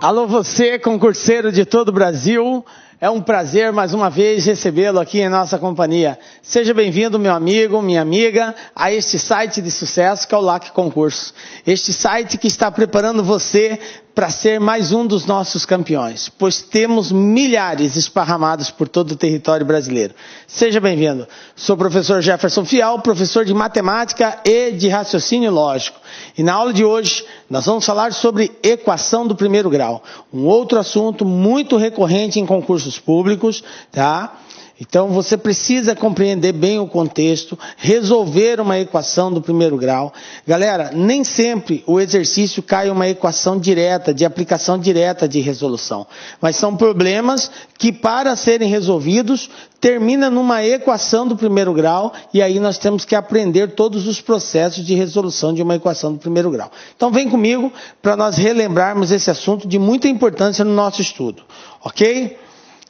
Alô você, concurseiro de todo o Brasil, é um prazer mais uma vez recebê-lo aqui em nossa companhia. Seja bem-vindo, meu amigo, minha amiga, a este site de sucesso que é o LAC Concurso. Este site que está preparando você para ser mais um dos nossos campeões, pois temos milhares esparramados por todo o território brasileiro. Seja bem-vindo. Sou o professor Jefferson Fial, professor de matemática e de raciocínio lógico. E na aula de hoje nós vamos falar sobre equação do primeiro grau, um outro assunto muito recorrente em concursos públicos, tá? Então você precisa compreender bem o contexto, resolver uma equação do primeiro grau. Galera, nem sempre o exercício cai uma equação direta, de aplicação direta de resolução. Mas são problemas que, para serem resolvidos, termina numa equação do primeiro grau e aí nós temos que aprender todos os processos de resolução de uma equação do primeiro grau. Então vem comigo para nós relembrarmos esse assunto de muita importância no nosso estudo, ok?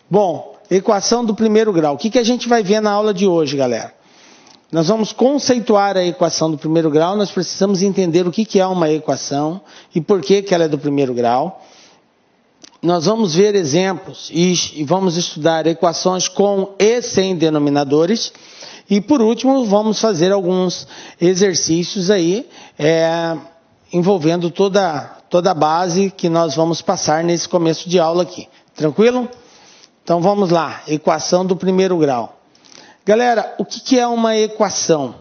Bom, equação do primeiro grau. O que a gente vai ver na aula de hoje, galera? Nós vamos conceituar a equação do primeiro grau, nós precisamos entender o que é uma equação e por que ela é do primeiro grau. Nós vamos ver exemplos e vamos estudar equações com e sem denominadores. E por último, vamos fazer alguns exercícios aí, envolvendo toda a base que nós vamos passar nesse começo de aula aqui. Tranquilo? Então vamos lá, equação do primeiro grau. Galera, o que é uma equação?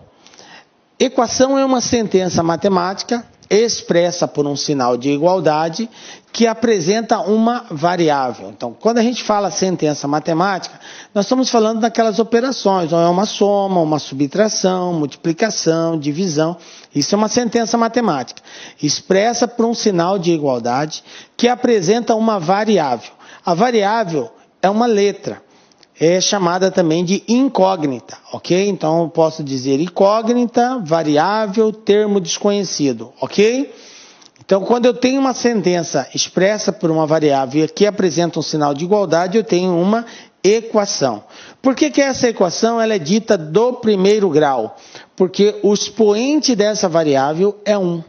Equação é uma sentença matemática expressa por um sinal de igualdade que apresenta uma variável. Então, quando a gente fala sentença matemática, nós estamos falando daquelas operações, ou é uma soma, uma subtração, multiplicação, divisão. Isso é uma sentença matemática, expressa por um sinal de igualdade que apresenta uma variável. A variável é uma letra, é chamada também de incógnita, ok? Então eu posso dizer incógnita, variável, termo desconhecido, ok? Então quando eu tenho uma sentença expressa por uma variável que apresenta um sinal de igualdade, eu tenho uma equação. Por que essa equação ela é dita do primeiro grau? Porque o expoente dessa variável é 1.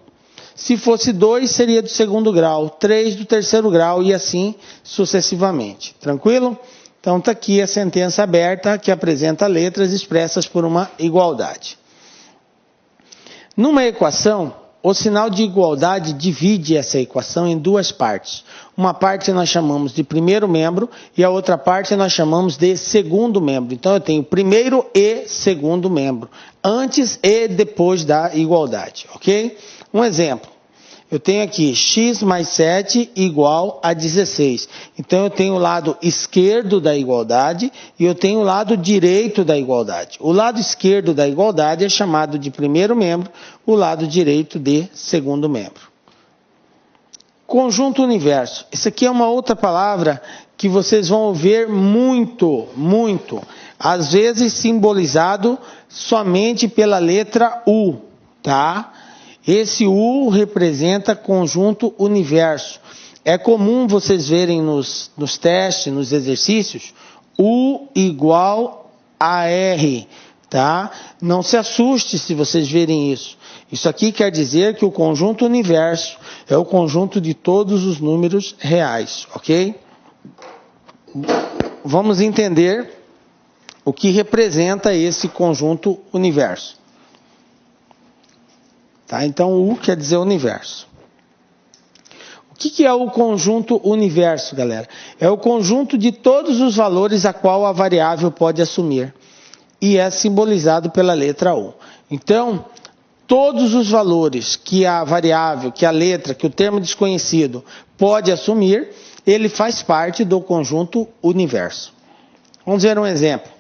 Se fosse 2, seria do segundo grau, 3 do terceiro grau e assim sucessivamente. Tranquilo? Então está aqui a sentença aberta que apresenta letras expressas por uma igualdade. Numa equação, o sinal de igualdade divide essa equação em duas partes. Uma parte nós chamamos de primeiro membro e a outra parte nós chamamos de segundo membro. Então eu tenho primeiro e segundo membro, antes e depois da igualdade, ok? Um exemplo, eu tenho aqui x mais 7 igual a 16. Então eu tenho o lado esquerdo da igualdade e eu tenho o lado direito da igualdade. O lado esquerdo da igualdade é chamado de primeiro membro, o lado direito de segundo membro. Conjunto universo. Isso aqui é uma outra palavra que vocês vão ver muito, às vezes simbolizado somente pela letra U, tá? Esse U representa conjunto universo. É comum vocês verem nos testes, nos exercícios, U igual a R, tá? Não se assuste se vocês verem isso. Isso aqui quer dizer que o conjunto universo é o conjunto de todos os números reais, ok? Vamos entender o que representa esse conjunto universo. Tá? Então, U quer dizer universo. O que é o conjunto universo, galera? É o conjunto de todos os valores a qual a variável pode assumir. E é simbolizado pela letra U. Então, todos os valores que a variável, que a letra, que o termo desconhecido pode assumir, ele faz parte do conjunto universo. Vamos ver um exemplo.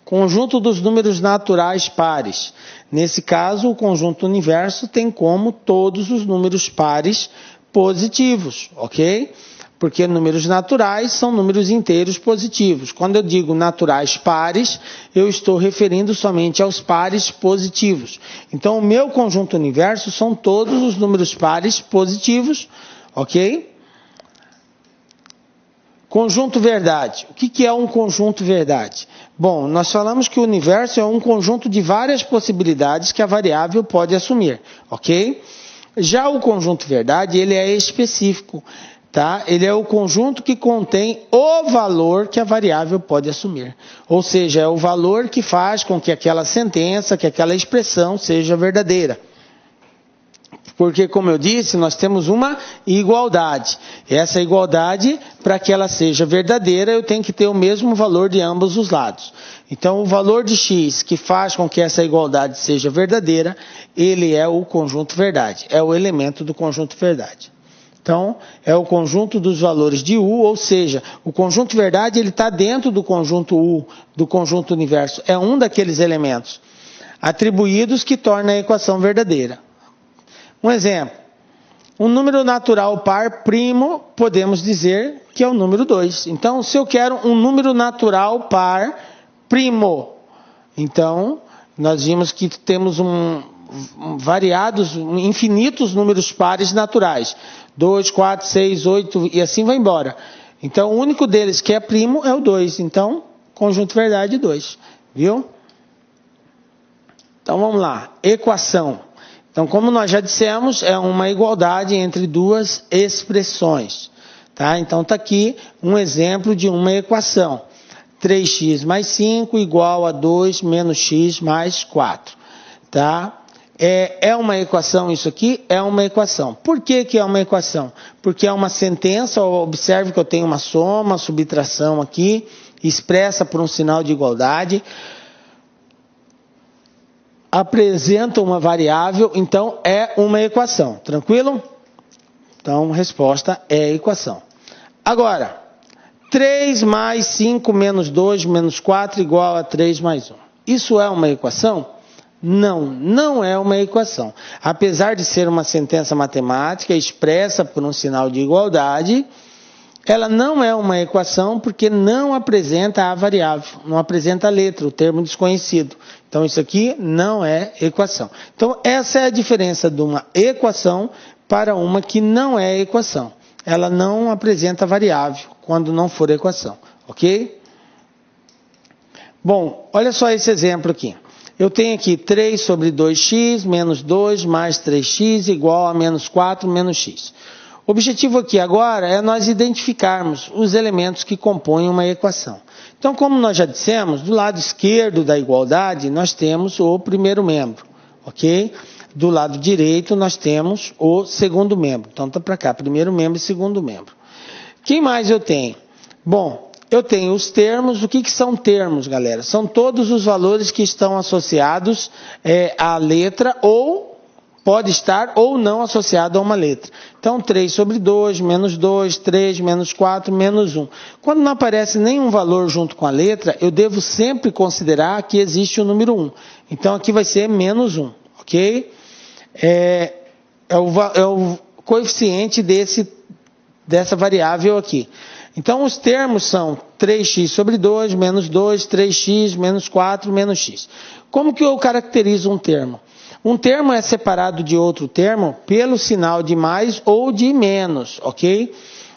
Conjunto dos números naturais pares. Nesse caso, o conjunto universo tem como todos os números pares positivos, ok? Porque números naturais são números inteiros positivos. Quando eu digo naturais pares, eu estou referindo somente aos pares positivos. Então, o meu conjunto universo são todos os números pares positivos, ok? Conjunto verdade. O que é um conjunto verdade? Bom, nós falamos que o universo é um conjunto de várias possibilidades que a variável pode assumir, ok? Já o conjunto verdade, ele é específico, tá? Ele é o conjunto que contém o valor que a variável pode assumir. Ou seja, é o valor que faz com que aquela sentença, que aquela expressão seja verdadeira. Porque, como eu disse, nós temos uma igualdade. Essa igualdade, para que ela seja verdadeira, eu tenho que ter o mesmo valor de ambos os lados. Então, o valor de x que faz com que essa igualdade seja verdadeira, ele é o conjunto verdade, é o elemento do conjunto verdade. Então, é o conjunto dos valores de U, ou seja, o conjunto verdade ele está dentro do conjunto U, do conjunto universo. É um daqueles elementos atribuídos que torna a equação verdadeira. Um exemplo, um número natural par primo, podemos dizer que é o número 2. Então, se eu quero um número natural par primo, então, nós vimos que temos variados, infinitos números pares naturais. 2, 4, 6, 8 e assim vai embora. Então, o único deles que é primo é o 2. Então, conjunto verdade 2. Viu? Então, vamos lá. Equação. Então, como nós já dissemos, é uma igualdade entre duas expressões. Tá? Então, está aqui um exemplo de uma equação. 3x mais 5 igual a 2 menos x mais 4. Tá? É uma equação isso aqui? É uma equação. Por que é uma equação? Porque é uma sentença, observe que eu tenho uma soma, subtração aqui, expressa por um sinal de igualdade. Apresenta uma variável, então é uma equação. Tranquilo? Então, resposta é equação. Agora, 3 mais 5 menos 2 menos 4 igual a 3 mais 1. Isso é uma equação? Não, não é uma equação. Apesar de ser uma sentença matemática expressa por um sinal de igualdade, ela não é uma equação porque não apresenta a variável, não apresenta a letra, o termo desconhecido. Então, isso aqui não é equação. Então, essa é a diferença de uma equação para uma que não é equação. Ela não apresenta variável quando não for equação, ok? Bom, olha só esse exemplo aqui. Eu tenho aqui 3 sobre 2x menos 2 mais 3x igual a menos 4 menos x. O objetivo aqui agora é nós identificarmos os elementos que compõem uma equação. Então, como nós já dissemos, do lado esquerdo da igualdade, nós temos o primeiro membro, ok? Do lado direito, nós temos o segundo membro. Então, está para cá, primeiro membro e segundo membro. Quem mais eu tenho? Bom, eu tenho os termos. O que são termos, galera? São todos os valores que estão associados à letra ou pode estar ou não associado a uma letra. Então, 3 sobre 2, menos 2, 3, menos 4, menos 1. Quando não aparece nenhum valor junto com a letra, eu devo sempre considerar que existe o número 1. Então, aqui vai ser menos 1, ok? É o coeficiente dessa variável aqui. Então, os termos são 3x sobre 2, menos 2, 3x, menos 4, menos x. Como que eu caracterizo um termo? Um termo é separado de outro termo pelo sinal de mais ou de menos, ok?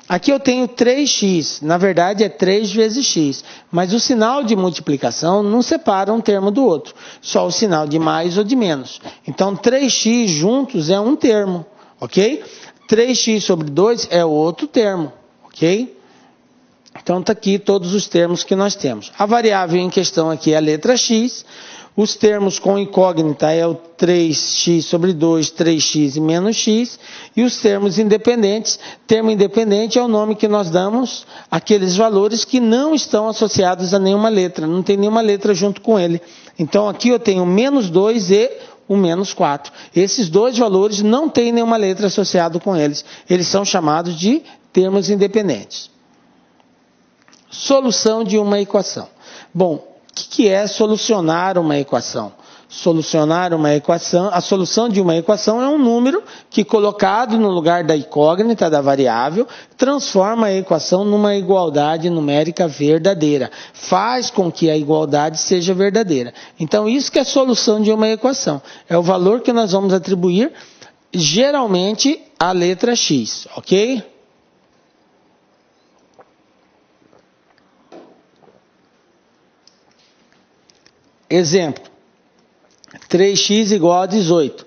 Aqui eu tenho 3x, na verdade é 3 vezes x, mas o sinal de multiplicação não separa um termo do outro, só o sinal de mais ou de menos. Então 3x juntos é um termo, ok? 3x sobre 2 é outro termo, ok? Então está aqui todos os termos que nós temos. A variável em questão aqui é a letra x. Os termos com incógnita é o 3x sobre 2, 3x e menos x. E os termos independentes, termo independente é o nome que nós damos àqueles valores que não estão associados a nenhuma letra. Não tem nenhuma letra junto com ele. Então aqui eu tenho o menos 2 e o menos 4. Esses dois valores não têm nenhuma letra associada com eles. Eles são chamados de termos independentes. Solução de uma equação. Bom, o que é solucionar uma equação? Solucionar uma equação, a solução de uma equação é um número que, colocado no lugar da incógnita da variável, transforma a equação numa igualdade numérica verdadeira. Faz com que a igualdade seja verdadeira. Então, isso que é a solução de uma equação. É o valor que nós vamos atribuir, geralmente, à letra x, ok? Exemplo, 3x igual a 18.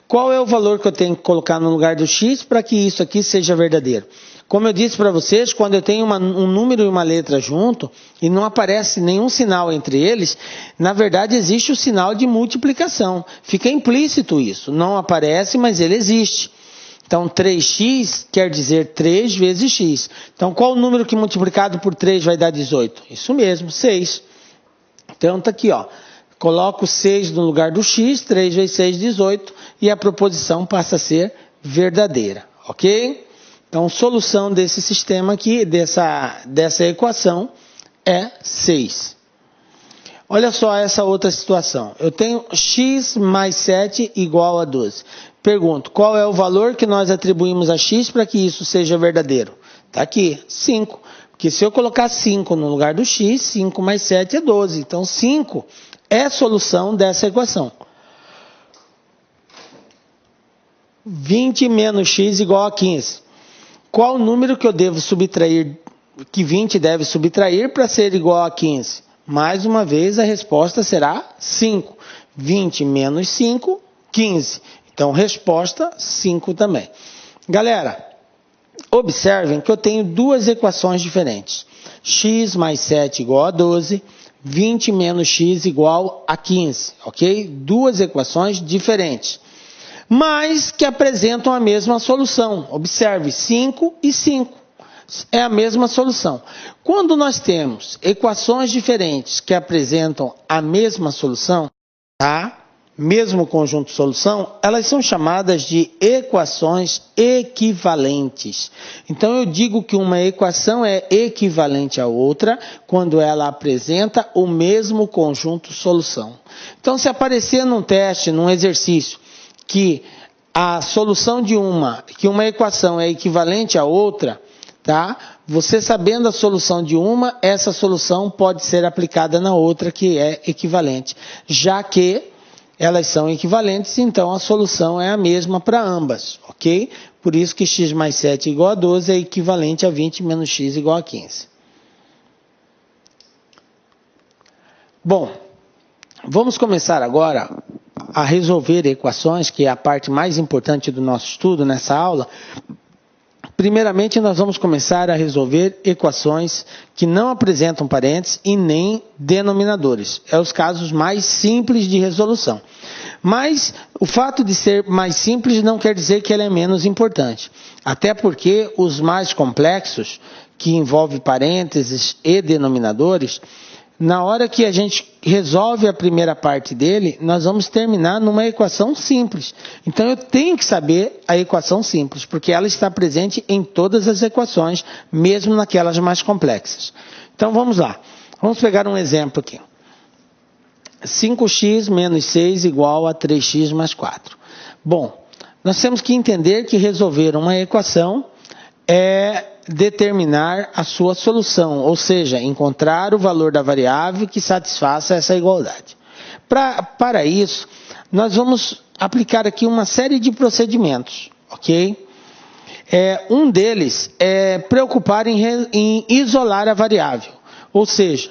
Qual é o valor que eu tenho que colocar no lugar do x para que isso aqui seja verdadeiro? Como eu disse para vocês, quando eu tenho um número e uma letra junto e não aparece nenhum sinal entre eles, na verdade existe o sinal de multiplicação. Fica implícito isso. Não aparece, mas ele existe. Então, 3x quer dizer 3 vezes x. Então, qual o número que multiplicado por 3 vai dar 18? Isso mesmo, 6. Então, está aqui, ó. Coloco 6 no lugar do x, 3 vezes 6, 18, e a proposição passa a ser verdadeira, ok? Então, solução desse sistema aqui, dessa equação, é 6. Olha só essa outra situação. Eu tenho x mais 7 igual a 12. Pergunto, qual é o valor que nós atribuímos a x para que isso seja verdadeiro? Está aqui, 5. Porque se eu colocar 5 no lugar do x, 5 mais 7 é 12. Então, 5 é a solução dessa equação. 20 menos x igual a 15. Qual o número que eu devo subtrair, que 20 deve subtrair para ser igual a 15? Mais uma vez, a resposta será 5. 20 menos 5, 15. Então, resposta 5 também. Galera, observem que eu tenho duas equações diferentes. X mais 7 igual a 12, 20 menos x igual a 15, ok? Duas equações diferentes, mas que apresentam a mesma solução. Observe, 5 e 5 é a mesma solução. Quando nós temos equações diferentes que apresentam a mesma solução, tá? Mesmo conjunto de solução, elas são chamadas de equações equivalentes. Então, eu digo que uma equação é equivalente à outra quando ela apresenta o mesmo conjunto de solução. Então, se aparecer num teste, num exercício, que a solução que uma equação é equivalente à outra, tá? Você sabendo a solução de uma, essa solução pode ser aplicada na outra que é equivalente, já que elas são equivalentes, então a solução é a mesma para ambas, ok? Por isso que x mais 7 igual a 12 é equivalente a 20 menos x igual a 15. Bom, vamos começar agora a resolver equações, que é a parte mais importante do nosso estudo nessa aula. Primeiramente, nós vamos começar a resolver equações que não apresentam parênteses e nem denominadores. É os casos mais simples de resolução. Mas o fato de ser mais simples não quer dizer que ela é menos importante. Até porque os mais complexos, que envolvem parênteses e denominadores, na hora que a gente resolve a primeira parte dele, nós vamos terminar numa equação simples. Então, eu tenho que saber a equação simples, porque ela está presente em todas as equações, mesmo naquelas mais complexas. Então, vamos lá. Vamos pegar um exemplo aqui. 5x menos 6 igual a 3x mais 4. Bom, nós temos que entender que resolver uma equação é determinar a sua solução, ou seja, encontrar o valor da variável que satisfaça essa igualdade. Para isso, nós vamos aplicar aqui uma série de procedimentos, ok? Um deles é preocupar em isolar a variável, ou seja,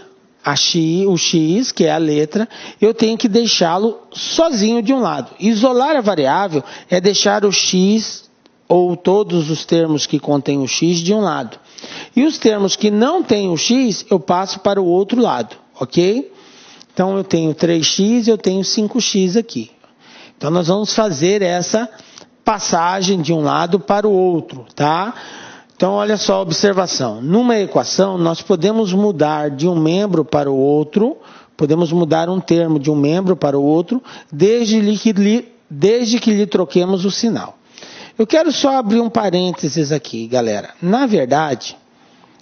o x, que é a letra, eu tenho que deixá-lo sozinho de um lado. Isolar a variável é deixar o x ou todos os termos que contêm o x de um lado. E os termos que não têm o x, eu passo para o outro lado, ok? Então, eu tenho 3x, eu tenho 5x aqui. Então, nós vamos fazer essa passagem de um lado para o outro, tá? Então, olha só a observação. Numa equação, nós podemos mudar de um membro para o outro, podemos mudar um termo de um membro para o outro, desde que lhe troquemos o sinal. Eu quero só abrir um parênteses aqui, galera. Na verdade,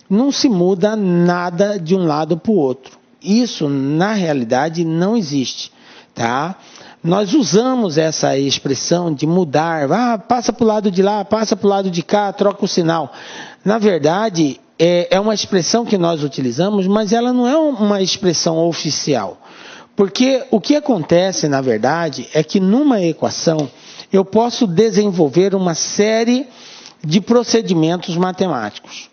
não se muda nada de um lado para o outro. Isso, na realidade, não existe, tá? Nós usamos essa expressão de mudar. Passa para o lado de lá, passa para o lado de cá, troca o sinal. Na verdade, é uma expressão que nós utilizamos, mas ela não é uma expressão oficial. Porque o que acontece, na verdade, é que numa equação eu posso desenvolver uma série de procedimentos matemáticos.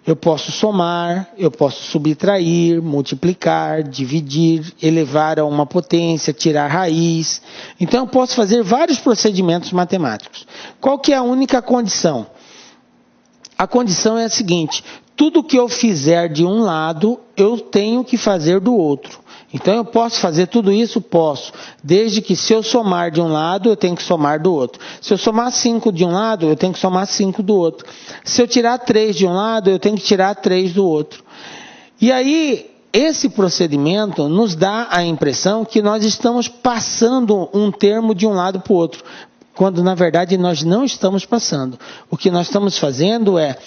Eu posso somar, eu posso subtrair, multiplicar, dividir, elevar a uma potência, tirar raiz. Então eu posso fazer vários procedimentos matemáticos. Qual que é a única condição? A condição é a seguinte: tudo que eu fizer de um lado, eu tenho que fazer do outro. Então eu posso fazer tudo isso? Posso. Desde que se eu somar de um lado, eu tenho que somar do outro. Se eu somar 5 de um lado, eu tenho que somar 5 do outro. Se eu tirar 3 de um lado, eu tenho que tirar 3 do outro. E aí, esse procedimento nos dá a impressão que nós estamos passando um termo de um lado para o outro, quando na verdade nós não estamos passando. O que nós estamos fazendo é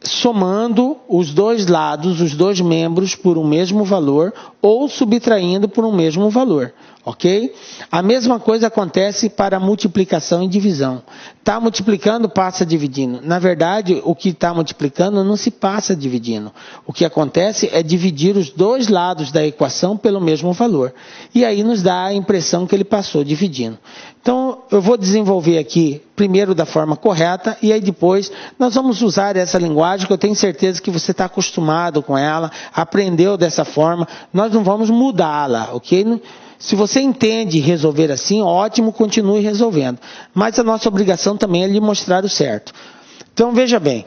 somando os dois lados, os dois membros por um mesmo valor ou subtraindo por um mesmo valor, ok? A mesma coisa acontece para multiplicação e divisão. Está multiplicando, passa dividindo. Na verdade, o que está multiplicando não se passa dividindo. O que acontece é dividir os dois lados da equação pelo mesmo valor. E aí nos dá a impressão que ele passou dividindo. Então, eu vou desenvolver aqui, primeiro da forma correta, e aí depois nós vamos usar essa linguagem, que eu tenho certeza que você está acostumado com ela, aprendeu dessa forma, nós não vamos mudá-la, ok? Se você entende resolver assim, ótimo, continue resolvendo. Mas a nossa obrigação também é lhe mostrar o certo. Então, veja bem,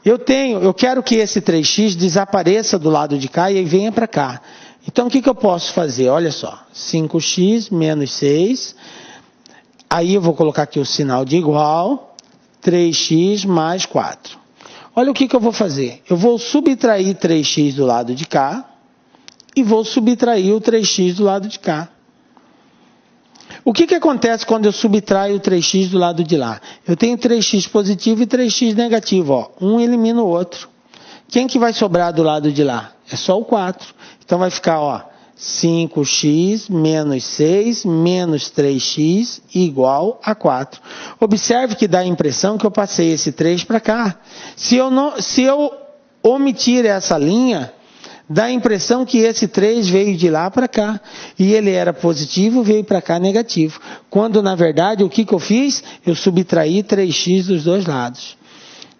eu quero que esse 3x desapareça do lado de cá e venha para cá. Então, o que eu posso fazer? Olha só, 5x menos 6... Aí eu vou colocar aqui o sinal de igual, 3x mais 4. Olha o que eu vou fazer. Eu vou subtrair 3x do lado de cá e vou subtrair o 3x do lado de cá. O que acontece quando eu subtraio o 3x do lado de lá? Eu tenho 3x positivo e 3x negativo. Ó. Um elimina o outro. Quem que vai sobrar do lado de lá? É só o 4. Então vai ficar, ó, 5x menos 6 menos 3x igual a 4. Observe que dá a impressão que eu passei esse 3 para cá. Se eu omitir essa linha, dá a impressão que esse 3 veio de lá para cá. E ele era positivo, veio para cá negativo. Quando, na verdade, o que eu fiz? Eu subtraí 3x dos dois lados.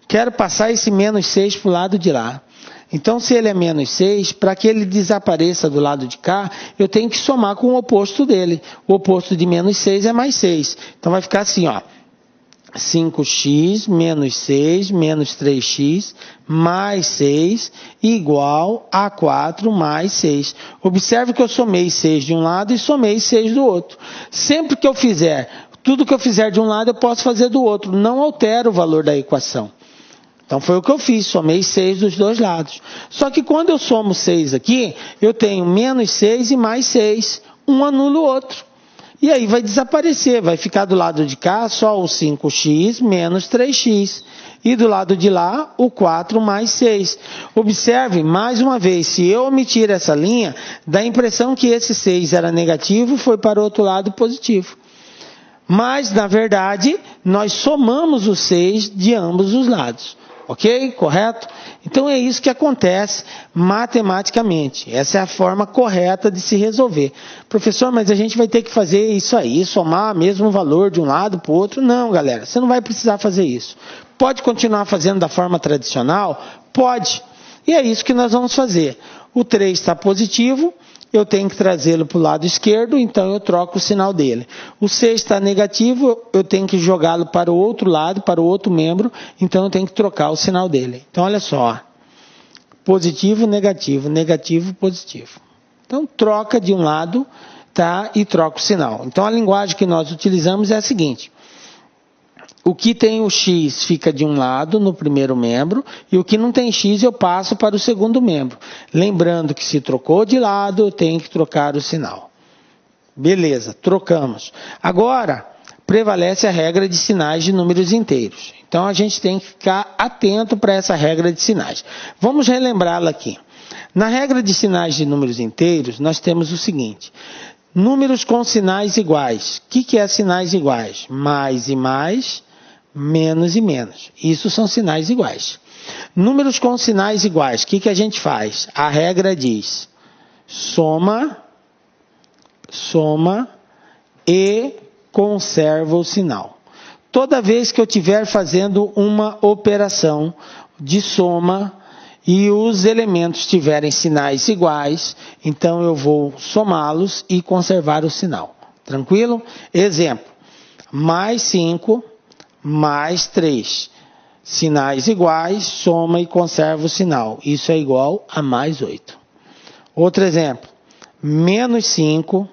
Quero passar esse menos 6 para o lado de lá. Então, se ele é menos 6, para que ele desapareça do lado de cá, eu tenho que somar com o oposto dele. O oposto de menos 6 é mais 6. Então, vai ficar assim, ó. 5x menos 6 menos 3x mais 6 igual a 4 mais 6. Observe que eu somei 6 de um lado e somei 6 do outro. Sempre que eu fizer, tudo que eu fizer de um lado, eu posso fazer do outro. Não altera o valor da equação. Então, foi o que eu fiz, somei 6 dos dois lados. Só que quando eu somo 6 aqui, eu tenho menos 6 e mais 6. Um anula o outro. E aí vai desaparecer, vai ficar do lado de cá só o 5x menos 3x. E do lado de lá, o 4 mais 6. Observe, mais uma vez, se eu omitir essa linha, dá a impressão que esse 6 era negativo e foi para o outro lado positivo. Mas, na verdade, nós somamos o 6 de ambos os lados. Ok? Correto? Então é isso que acontece matematicamente. Essa é a forma correta de se resolver. Professor, mas a gente vai ter que fazer isso aí, somar o mesmo valor de um lado para o outro? Não, galera, você não vai precisar fazer isso. Pode continuar fazendo da forma tradicional? Pode. E é isso que nós vamos fazer. O 3 está positivo, eu tenho que trazê-lo para o lado esquerdo, então eu troco o sinal dele. O 6 está negativo, eu tenho que jogá-lo para o outro lado, para o outro membro, então eu tenho que trocar o sinal dele. Então, olha só, positivo, negativo, negativo, positivo. Então, troca de um lado, tá? E troca o sinal. Então, a linguagem que nós utilizamos é a seguinte. O que tem o x fica de um lado, no primeiro membro, e o que não tem x eu passo para o segundo membro. Lembrando que se trocou de lado, eu tenho que trocar o sinal. Beleza, trocamos. Agora, prevalece a regra de sinais de números inteiros. Então, a gente tem que ficar atento para essa regra de sinais. Vamos relembrá-la aqui. Na regra de sinais de números inteiros, nós temos o seguinte. Números com sinais iguais. O que é sinais iguais? Mais e mais, menos e menos. Isso são sinais iguais. Números com sinais iguais, o que a gente faz? A regra diz soma e conserva o sinal. Toda vez que eu estiver fazendo uma operação de soma, e os elementos tiverem sinais iguais, então eu vou somá-los e conservar o sinal. Tranquilo? Exemplo, mais 5, mais 3. Sinais iguais, soma e conserva o sinal. Isso é igual a mais 8. Outro exemplo, menos 5,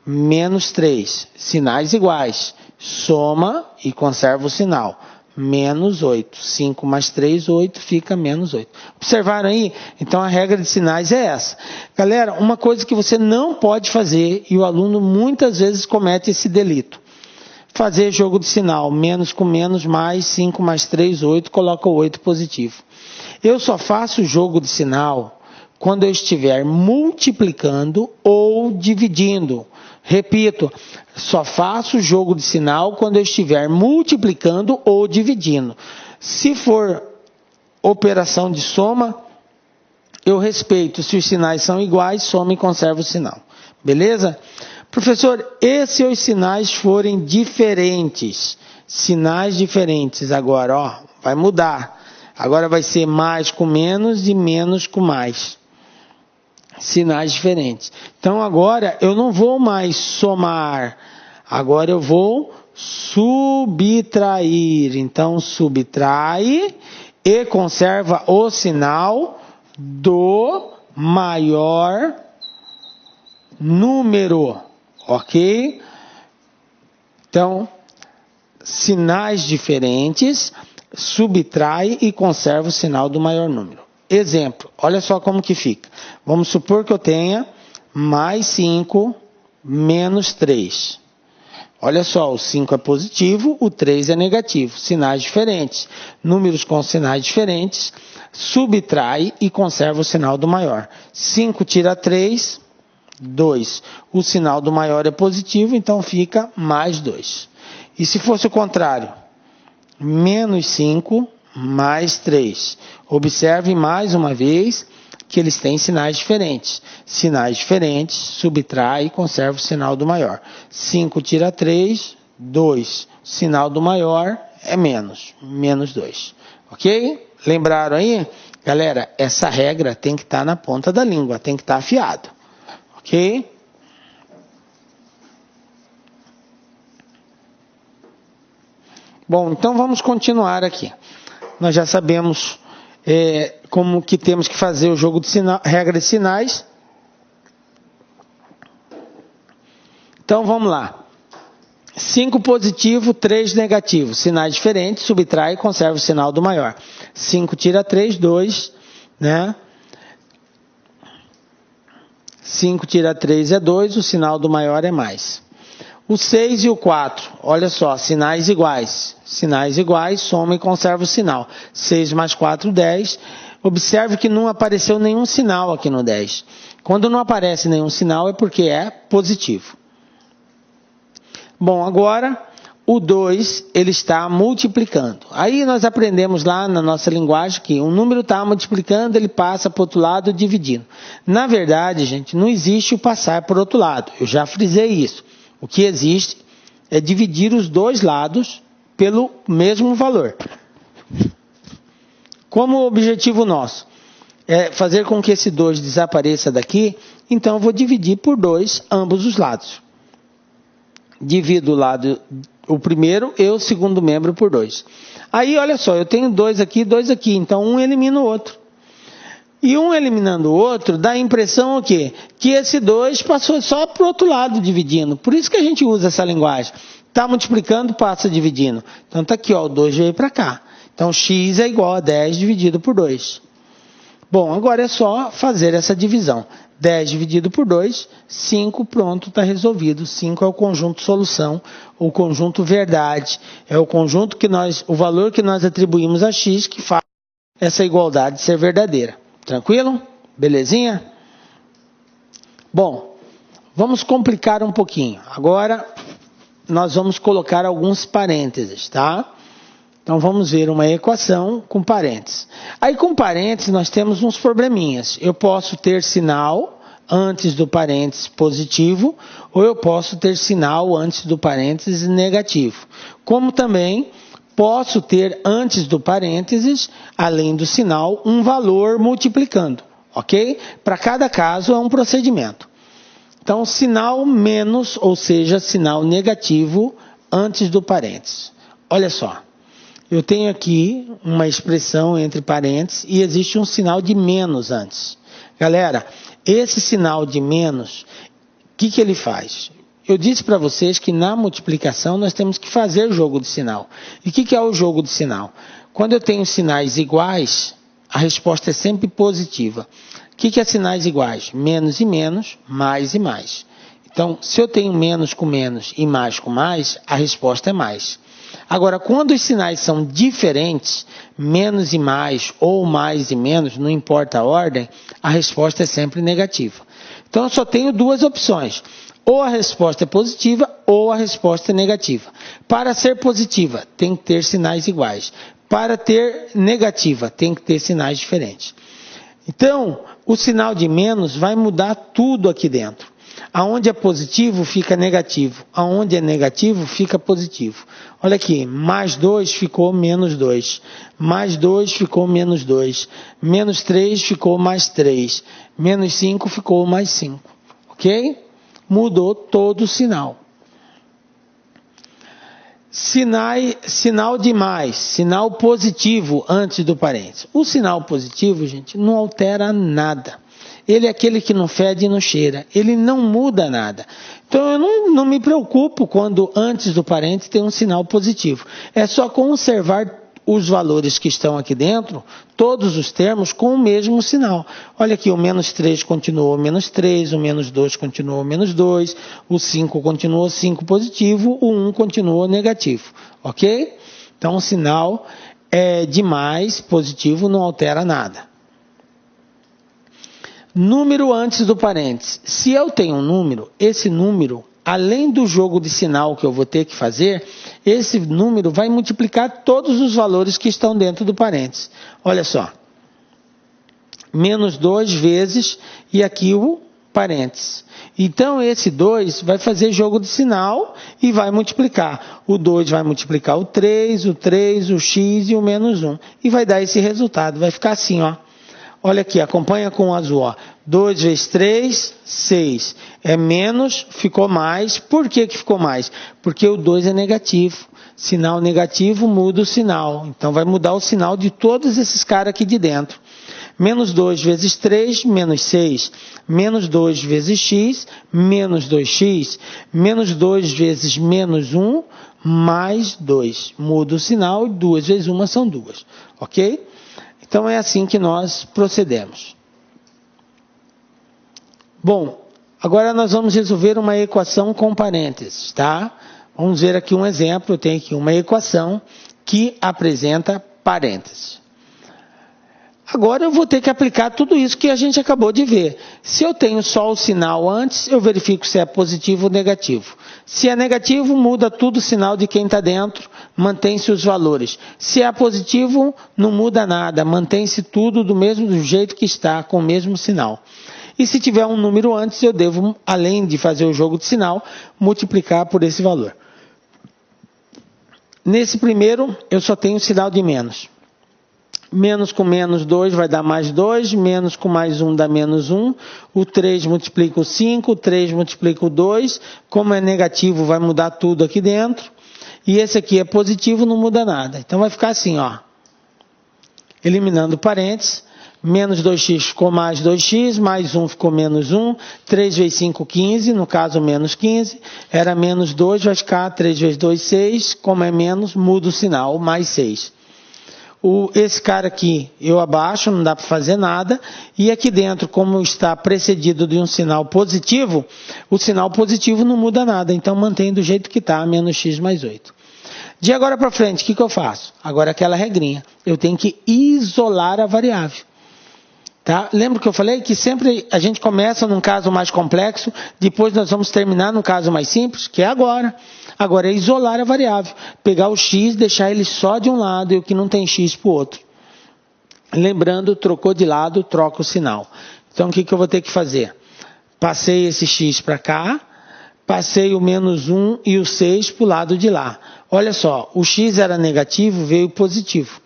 menos 3. Sinais iguais, soma e conserva o sinal. Menos 8. 5 mais 3, 8, fica menos 8. Observaram aí? Então a regra de sinais é essa. Galera, uma coisa que você não pode fazer, e o aluno muitas vezes comete esse delito. Fazer jogo de sinal, menos com menos, mais 5 mais 3, 8, coloca o 8 positivo. Eu só faço jogo de sinal quando eu estiver multiplicando ou dividindo. Repito, só faço jogo de sinal quando eu estiver multiplicando ou dividindo. Se for operação de soma, eu respeito. Se os sinais são iguais, soma e conserva o sinal. Beleza? Professor, e se os sinais forem diferentes? Sinais diferentes agora, ó, vai mudar. Agora vai ser mais com menos e menos com mais. Sinais diferentes. Então agora eu não vou mais somar, agora eu vou subtrair. Então subtrai e conserva o sinal do maior número, ok? Então, sinais diferentes, subtrai e conserva o sinal do maior número. Exemplo, olha só como que fica. Vamos supor que eu tenha mais 5 menos 3. Olha só, o 5 é positivo, o 3 é negativo. Sinais diferentes. Números com sinais diferentes, subtrai e conserva o sinal do maior. 5 tira 3, 2. O sinal do maior é positivo, então fica mais 2. E se fosse o contrário? Menos 5 mais 3. Observe mais uma vez que eles têm sinais diferentes. Sinais diferentes, subtrai e conserva o sinal do maior. 5 tira 3, 2. O sinal do maior é menos 2. Ok? Lembraram aí? Galera, essa regra tem que estar na ponta da língua, tem que estar afiado. Ok? Bom, então vamos continuar aqui. Nós já sabemos como que temos que fazer o jogo de regra de sinais. Então vamos lá. 5 positivo, 3 negativo. Sinais diferentes, subtrai e conserva o sinal do maior. 5 tira 3, 2, né? 5 tira 3 é 2, o sinal do maior é mais. O 6 e o 4, olha só, sinais iguais. Sinais iguais, soma e conserva o sinal. 6 mais 4, 10. Observe que não apareceu nenhum sinal aqui no 10. Quando não aparece nenhum sinal é porque é positivo. Bom, agora o 2 ele está multiplicando. Aí nós aprendemos lá na nossa linguagem que um número está multiplicando, ele passa para o outro lado dividindo. Na verdade, gente, não existe o passar para o outro lado. Eu já frisei isso. O que existe é dividir os dois lados pelo mesmo valor. Como o objetivo nosso é fazer com que esse 2 desapareça daqui, então eu vou dividir por 2 ambos os lados. Divido o primeiro e o segundo membro por 2. Aí, olha só, eu tenho 2 aqui, então um elimina o outro. E um eliminando o outro, dá a impressão o quê? Que esse 2 passou só para o outro lado dividindo. Por isso que a gente usa essa linguagem. Está multiplicando, passa dividindo. Então está aqui, ó, o 2 veio para cá. Então x é igual a 10 dividido por 2. Bom, agora é só fazer essa divisão. 10 dividido por 2, 5, pronto, está resolvido. 5 é o conjunto solução, o conjunto verdade. É o conjunto que o valor que nós atribuímos a x que faz essa igualdade ser verdadeira. Tranquilo? Belezinha? Bom, vamos complicar um pouquinho. Agora, nós vamos colocar alguns parênteses, tá? Então, vamos ver uma equação com parênteses. Aí, com parênteses, nós temos uns probleminhas. Eu posso ter sinal antes do parênteses positivo, ou eu posso ter sinal antes do parênteses negativo. Como também posso ter antes do parênteses, além do sinal, um valor multiplicando, ok? Para cada caso é um procedimento. Então, sinal menos, ou seja, sinal negativo antes do parênteses. Olha só, eu tenho aqui uma expressão entre parênteses e existe um sinal de menos antes. Galera, esse sinal de menos, o que ele faz? Eu disse para vocês que na multiplicação nós temos que fazer jogo de sinal. E o que é o jogo de sinal? Quando eu tenho sinais iguais, a resposta é sempre positiva. O que é sinais iguais? Menos e menos, mais e mais. Então, se eu tenho menos com menos e mais com mais, a resposta é mais. Agora, quando os sinais são diferentes, menos e mais ou mais e menos, não importa a ordem, a resposta é sempre negativa. Então, eu só tenho duas opções. Ou a resposta é positiva ou a resposta é negativa. Para ser positiva, tem que ter sinais iguais. Para ter negativa, tem que ter sinais diferentes. Então, o sinal de menos vai mudar tudo aqui dentro. Aonde é positivo, fica negativo. Aonde é negativo, fica positivo. Olha aqui, mais 2 ficou menos 2. Mais 2 ficou menos 2. Menos 3 ficou mais 3. Menos 5 ficou mais 5. Ok? Mudou todo o sinal. Sinal de mais, sinal positivo antes do parênteses. O sinal positivo, gente, não altera nada. Ele é aquele que não fede e não cheira. Ele não muda nada. Então eu não me preocupo quando antes do parênteses tem um sinal positivo. É só conservar os valores que estão aqui dentro, todos os termos, com o mesmo sinal. Olha aqui, o menos 3 continuou menos 3, o menos 2 continuou menos 2, o 5 continuou 5 positivo, o 1 continuou negativo. Ok? Então o sinal de mais positivo não altera nada. Número antes do parênteses. Se eu tenho um número, esse número, além do jogo de sinal que eu vou ter que fazer, esse número vai multiplicar todos os valores que estão dentro do parênteses. Olha só. Menos 2 vezes, e aqui o parênteses. Então, esse 2 vai fazer jogo de sinal e vai multiplicar. O 2 vai multiplicar o 3, o x e o menos 1. E vai dar esse resultado. Vai ficar assim, ó. Olha aqui, acompanha com o azul, ó. 2 vezes 3, 6. É menos, ficou mais. Por que ficou mais? Porque o 2 é negativo. Sinal negativo muda o sinal. Então vai mudar o sinal de todos esses caras aqui de dentro. Menos 2 vezes 3, menos 6. Menos 2 vezes x, menos 2x. Menos 2 vezes menos 1, mais 2. Muda o sinal, 2 vezes 1 são 2. Ok? Então é assim que nós procedemos. Bom, agora nós vamos resolver uma equação com parênteses, tá? Vamos ver aqui um exemplo. Eu tenho aqui uma equação que apresenta parênteses. Agora eu vou ter que aplicar tudo isso que a gente acabou de ver. Se eu tenho só o sinal antes, eu verifico se é positivo ou negativo. Se é negativo, muda tudo o sinal de quem está dentro, mantém-se os valores. Se é positivo, não muda nada, mantém-se tudo do mesmo jeito que está, com o mesmo sinal. E se tiver um número antes, eu devo, além de fazer o jogo de sinal, multiplicar por esse valor. Nesse primeiro, eu só tenho o sinal de menos. Menos com menos 2 vai dar mais 2, menos com mais 1 dá menos 1, o 3 multiplica o 5, o 3 multiplica o 2, como é negativo vai mudar tudo aqui dentro, e esse aqui é positivo, não muda nada. Então vai ficar assim, ó, eliminando parênteses, menos 2x ficou mais 2x, mais 1 ficou menos 1, 3 vezes 5, 15, no caso menos 15, era menos 2, vai ficar 3 vezes 2, 6, como é menos, muda o sinal, mais 6. Esse cara aqui eu abaixo, não dá para fazer nada. E aqui dentro, como está precedido de um sinal positivo, o sinal positivo não muda nada. Então mantém do jeito que está, menos x mais 8. De agora para frente, o que eu faço? Agora aquela regrinha. Eu tenho que isolar a variável. Tá? Lembra que eu falei que sempre a gente começa num caso mais complexo, depois nós vamos terminar num caso mais simples, que é agora. Agora é isolar a variável. Pegar o x, deixar ele só de um lado e o que não tem x para o outro. Lembrando, trocou de lado, troca o sinal. Então o que eu vou ter que fazer? Passei esse x para cá, passei o menos 1 e o 6 para o lado de lá. Olha só, o x era negativo, veio positivo.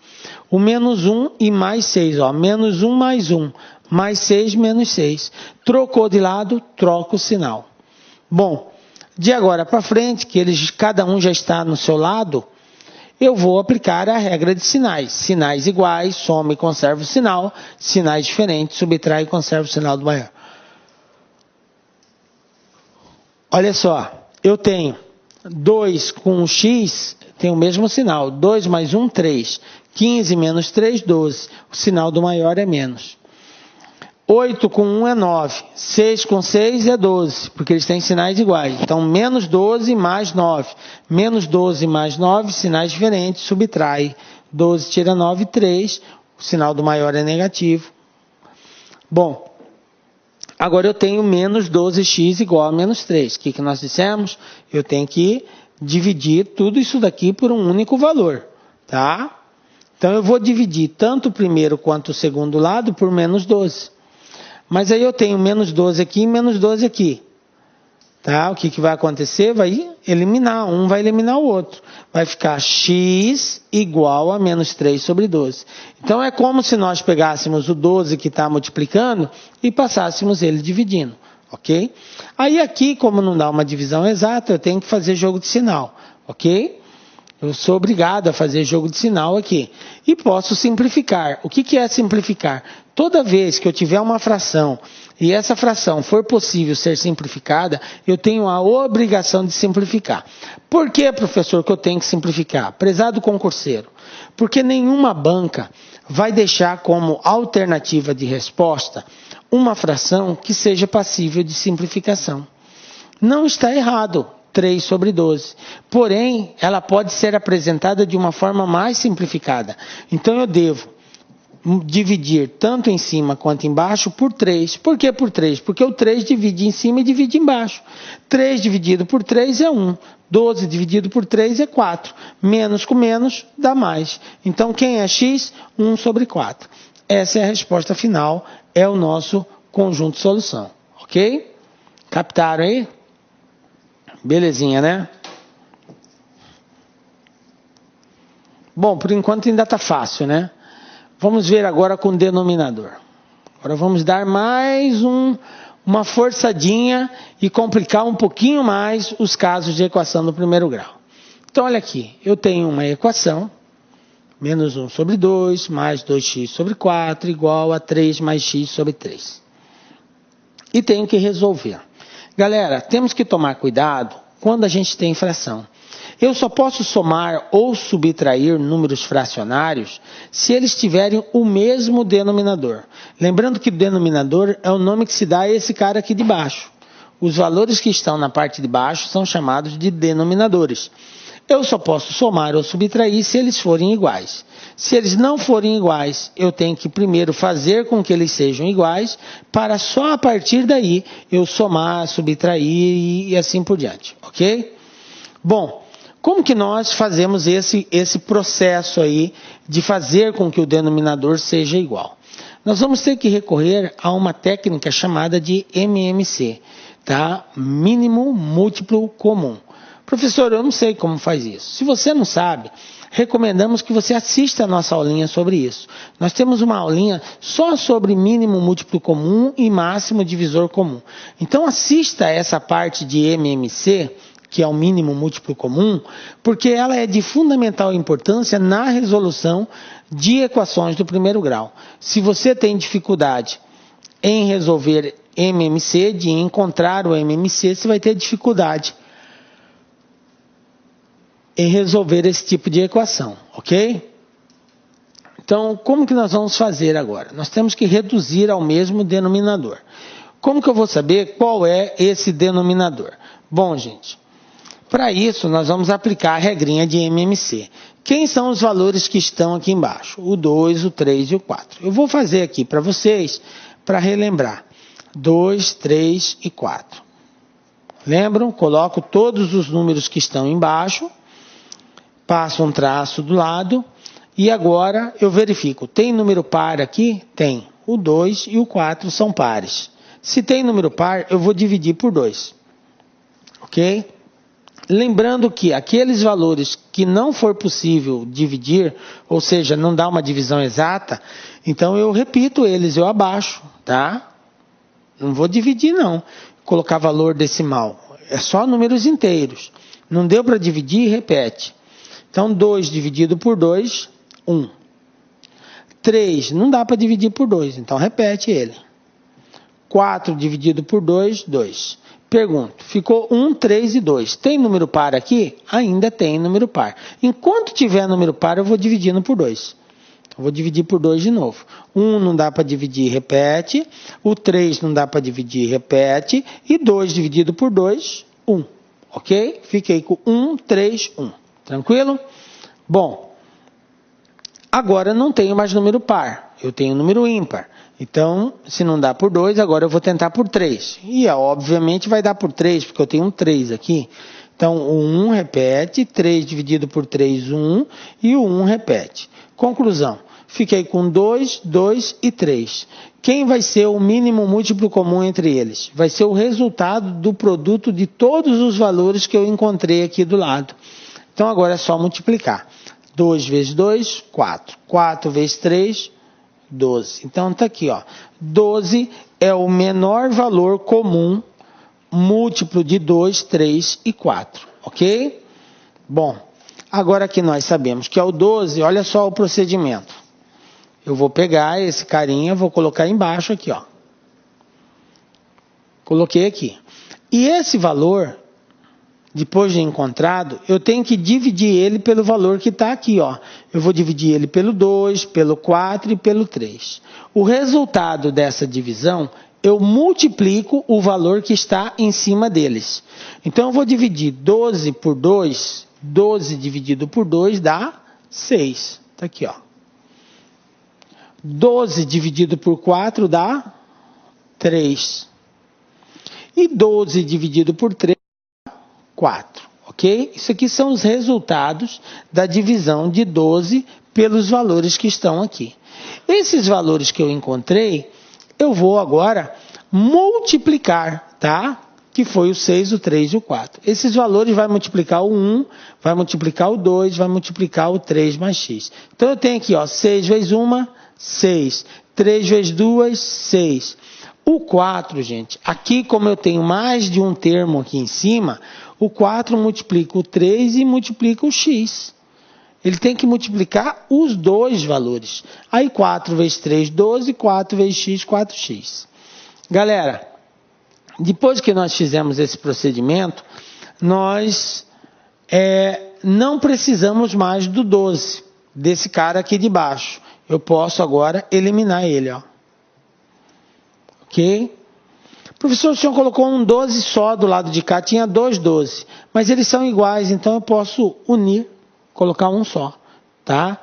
O menos 1 e mais 6, ó, menos 1 mais 1, mais 6 menos 6. Trocou de lado, troca o sinal. Bom, de agora para frente, que cada um já está no seu lado, eu vou aplicar a regra de sinais. Sinais iguais, soma e conserva o sinal. Sinais diferentes, subtrai e conserva o sinal do maior. Olha só, eu tenho 2 com x, tem o mesmo sinal. 2 mais 1, 3. 15 menos 3, 12. O sinal do maior é menos. 8 com 1 é 9. 6 com 6 é 12, porque eles têm sinais iguais. Então, menos 12 mais 9. Menos 12 mais 9, sinais diferentes, subtrai. 12 tira 9, 3. O sinal do maior é negativo. Bom, agora eu tenho menos 12x igual a menos 3. O que nós dissemos? Eu tenho que dividir tudo isso daqui por um único valor, tá? Então, eu vou dividir tanto o primeiro quanto o segundo lado por menos 12. Mas aí eu tenho menos 12 aqui e menos 12 aqui. Tá? O que vai acontecer? Vai eliminar. Um vai eliminar o outro. Vai ficar x igual a menos 3 sobre 12. Então, é como se nós pegássemos o 12 que está multiplicando e passássemos ele dividindo. Ok? Aí aqui, como não dá uma divisão exata, eu tenho que fazer jogo de sinal. Ok? Eu sou obrigado a fazer jogo de sinal aqui. E posso simplificar. O que é simplificar? Toda vez que eu tiver uma fração e essa fração for possível ser simplificada, eu tenho a obrigação de simplificar. Por que, professor, que eu tenho que simplificar? Prezado concurseiro, porque nenhuma banca vai deixar como alternativa de resposta uma fração que seja passível de simplificação. Não está errado. 3 sobre 12. Porém, ela pode ser apresentada de uma forma mais simplificada. Então, eu devo dividir tanto em cima quanto embaixo por 3. Por que por 3? Porque o 3 divide em cima e divide embaixo. 3 dividido por 3 é 1. 12 dividido por 3 é 4. Menos com menos dá mais. Então, quem é x? 1 sobre 4. Essa é a resposta final. É o nosso conjunto de solução. Ok? Captaram aí? Belezinha, né? Bom, por enquanto ainda está fácil, né? Vamos ver agora com o denominador. Agora vamos dar mais uma forçadinha e complicar um pouquinho mais os casos de equação do primeiro grau. Então, olha aqui. Eu tenho uma equação, menos 1 sobre 2, mais 2x sobre 4, igual a 3 mais x sobre 3. E tenho que resolver. Galera, temos que tomar cuidado quando a gente tem fração. Eu só posso somar ou subtrair números fracionários se eles tiverem o mesmo denominador. Lembrando que o denominador é o nome que se dá a esse cara aqui de baixo. Os valores que estão na parte de baixo são chamados de denominadores. Eu só posso somar ou subtrair se eles forem iguais. Se eles não forem iguais, eu tenho que primeiro fazer com que eles sejam iguais, para só a partir daí eu somar, subtrair e assim por diante, ok? Bom, como que nós fazemos esse processo aí de fazer com que o denominador seja igual? Nós vamos ter que recorrer a uma técnica chamada de MMC, tá? Mínimo múltiplo comum. Professor, eu não sei como faz isso. Se você não sabe, recomendamos que você assista a nossa aulinha sobre isso. Nós temos uma aulinha só sobre mínimo múltiplo comum e máximo divisor comum. Então assista essa parte de MMC, que é o mínimo múltiplo comum, porque ela é de fundamental importância na resolução de equações do primeiro grau. Se você tem dificuldade em resolver MMC, de encontrar o MMC, você vai ter dificuldade em resolver esse tipo de equação, ok? Então, como que nós vamos fazer agora? Nós temos que reduzir ao mesmo denominador. Como que eu vou saber qual é esse denominador? Bom, gente, para isso nós vamos aplicar a regrinha de MMC. Quem são os valores que estão aqui embaixo? O 2, o 3 e o 4. Eu vou fazer aqui para vocês, para relembrar. 2, 3 e 4. Lembram? Coloco todos os números que estão embaixo. Passo um traço do lado e agora eu verifico. Tem número par aqui? Tem. O 2 e o 4 são pares. Se tem número par, eu vou dividir por 2. Ok? Lembrando que aqueles valores que não for possível dividir, ou seja, não dá uma divisão exata, então eu repito eles, eu abaixo, tá? Não vou dividir não, colocar valor decimal, é só números inteiros. Não deu para dividir, repete. Então 2 dividido por 2, 1. 3 não dá para dividir por 2, então repete ele. 4 dividido por 2, 2. Pergunto, ficou 1, 3 e 2. Tem número par aqui? Ainda tem número par. Enquanto tiver número par, eu vou dividindo por 2. Eu vou dividir por 2 de novo. 1 não dá para dividir, repete. O 3 não dá para dividir, repete. E 2 dividido por 2, 1. Ok? Fiquei com 1, 3, 1. Tranquilo? Bom, agora não tenho mais número par. Eu tenho número ímpar. Então, se não dá por 2, agora eu vou tentar por 3. E, obviamente, vai dar por 3, porque eu tenho um 3 aqui. Então, o 1 repete, 3 dividido por 3, 1, e o 1 repete. Conclusão, fiquei com 2, 2 e 3. Quem vai ser o mínimo múltiplo comum entre eles? Vai ser o resultado do produto de todos os valores que eu encontrei aqui do lado. Então, agora é só multiplicar. 2 vezes 2, 4. 4 vezes 3, 12. Então está aqui, ó. 12 é o menor valor comum múltiplo de 2, 3 e 4. Ok? Bom, agora que nós sabemos que é o 12, olha só o procedimento. Eu vou pegar esse carinha, vou colocar embaixo aqui, ó. Coloquei aqui. E esse valor, depois de encontrado, eu tenho que dividir ele pelo valor que está aqui, ó. Eu vou dividir ele pelo 2, pelo 4 e pelo 3. O resultado dessa divisão, eu multiplico o valor que está em cima deles. Então, eu vou dividir 12 por 2, 12 dividido por 2 dá 6. Está aqui, ó. 12 dividido por 4 dá 3. E 12 dividido por 3 4, ok? Isso aqui são os resultados da divisão de 12 pelos valores que estão aqui. Esses valores que eu encontrei, eu vou agora multiplicar, tá? Que foi o 6, o 3 e o 4. Esses valores vai multiplicar o 1, vai multiplicar o 2, vai multiplicar o 3 mais x. Então eu tenho aqui, ó, 6 vezes 1, 6. 3 vezes 2, 6. O 4, gente, aqui como eu tenho mais de um termo aqui em cima, o 4 multiplica o 3 e multiplica o x. Ele tem que multiplicar os dois valores. Aí 4 vezes 3, 12, 4 vezes x, 4x. Galera, depois que nós fizemos esse procedimento, nós não precisamos mais do 12, desse cara aqui de baixo. Eu posso agora eliminar ele, ó. Ok? Professor, o senhor colocou um 12 só do lado de cá, tinha dois 12, mas eles são iguais, então eu posso unir, colocar um só, tá?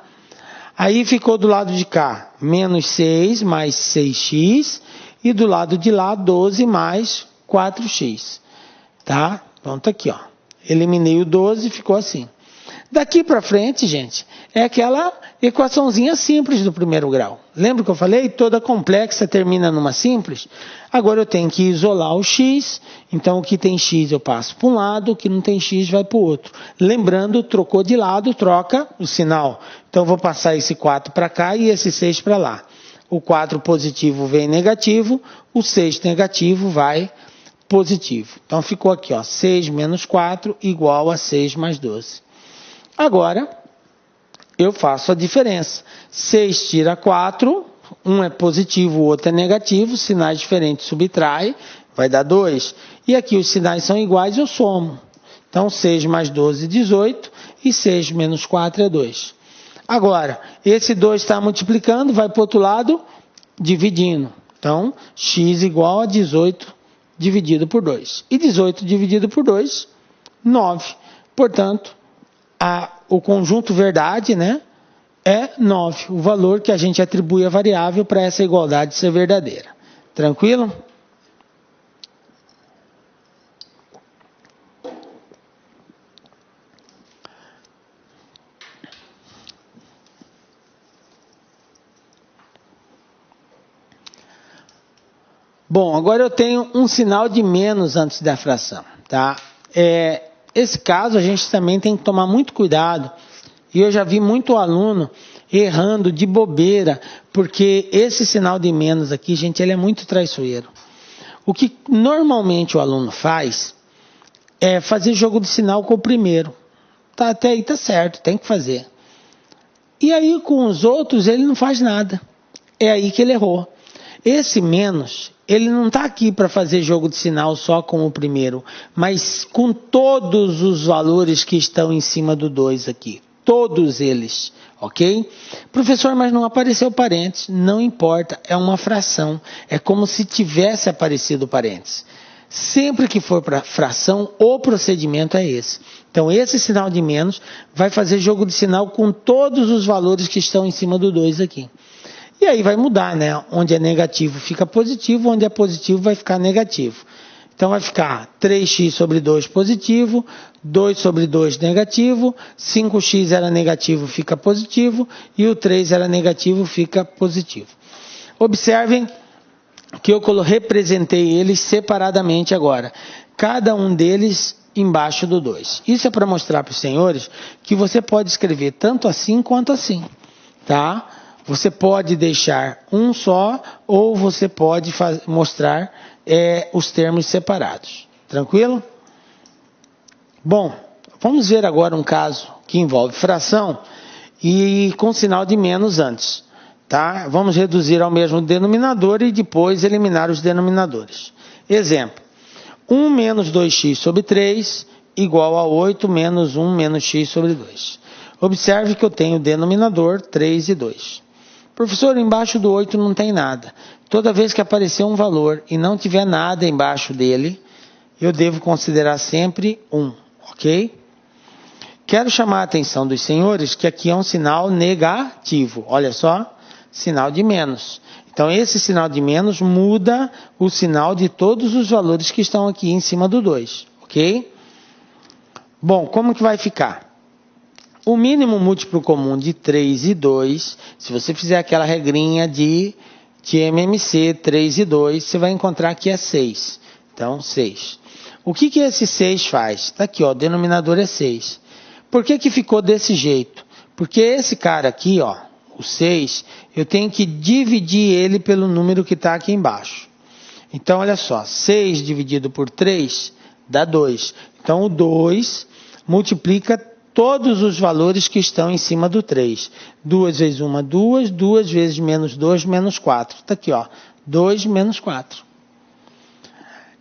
Aí ficou do lado de cá, menos 6 mais 6x, e do lado de lá, 12 mais 4x, tá? Então tá aqui, ó. Eliminei o 12 e ficou assim. Daqui para frente, gente, é aquela equaçãozinha simples do primeiro grau. Lembra que eu falei? Toda complexa termina numa simples. Agora eu tenho que isolar o x. Então, o que tem x eu passo para um lado, o que não tem x vai para o outro. Lembrando, trocou de lado, troca o sinal. Então, eu vou passar esse 4 para cá e esse 6 para lá. O 4 positivo vem negativo, o 6 negativo vai positivo. Então, ficou aqui, ó, 6 menos 4 igual a 6 mais 12. Agora, eu faço a diferença. 6 tira 4, um é positivo, o outro é negativo, sinais diferentes subtrai, vai dar 2. E aqui os sinais são iguais, eu somo. Então, 6 mais 12, 18, e 6 menos 4 é 2. Agora, esse 2 está multiplicando, vai para o outro lado, dividindo. Então, x igual a 18 dividido por 2. E 18 dividido por 2, 9. Portanto, o conjunto verdade, né, é 9, o valor que a gente atribui à variável para essa igualdade ser verdadeira. Tranquilo? Bom, agora eu tenho um sinal de menos antes da fração, tá? esse caso a gente também tem que tomar muito cuidado. E eu já vi muito aluno errando de bobeira, porque esse sinal de menos aqui, gente, ele é muito traiçoeiro. O que normalmente o aluno faz é fazer jogo de sinal com o primeiro. Tá, até aí tá certo, tem que fazer. E aí com os outros ele não faz nada. É aí que ele errou. Esse menos, ele não está aqui para fazer jogo de sinal só com o primeiro, mas com todos os valores que estão em cima do 2 aqui. Todos eles, ok? Professor, mas não apareceu parênteses. Não importa, é uma fração. É como se tivesse aparecido parênteses. Sempre que for para fração, o procedimento é esse. Então, esse sinal de menos vai fazer jogo de sinal com todos os valores que estão em cima do 2 aqui. E aí vai mudar, né? Onde é negativo fica positivo, onde é positivo vai ficar negativo. Então vai ficar 3x sobre 2 positivo, 2 sobre 2 negativo, 5x era negativo, fica positivo, e o 3 era negativo, fica positivo. Observem que eu representei eles separadamente agora. Cada um deles embaixo do 2. Isso é para mostrar para os senhores que você pode escrever tanto assim quanto assim, tá? Você pode deixar um só ou você pode mostrar os termos separados. Tranquilo? Bom, vamos ver agora um caso que envolve fração e com sinal de menos antes. Tá? Vamos reduzir ao mesmo denominador e depois eliminar os denominadores. Exemplo. 1 menos 2x sobre 3 igual a 8 menos 1 menos x sobre 2. Observe que eu tenho o denominador 3 e 2. Professor, embaixo do 8 não tem nada. Toda vez que aparecer um valor e não tiver nada embaixo dele, eu devo considerar sempre 1, ok? Quero chamar a atenção dos senhores que aqui é um sinal negativo. Olha só, sinal de menos. Então, esse sinal de menos muda o sinal de todos os valores que estão aqui em cima do 2, ok? Bom, como que vai ficar? O mínimo múltiplo comum de 3 e 2, se você fizer aquela regrinha de MMC, 3 e 2, você vai encontrar que é 6. Então, 6. O que esse 6 faz? Está aqui, ó, o denominador é 6. Por que ficou desse jeito? Porque esse cara aqui, ó, o 6, eu tenho que dividir ele pelo número que está aqui embaixo. Então, olha só, 6 dividido por 3 dá 2. Então, o 2 multiplica todos os valores que estão em cima do 3. 2 vezes 1, 2. 2 vezes menos 2, menos 4. Está aqui, ó. 2 menos 4.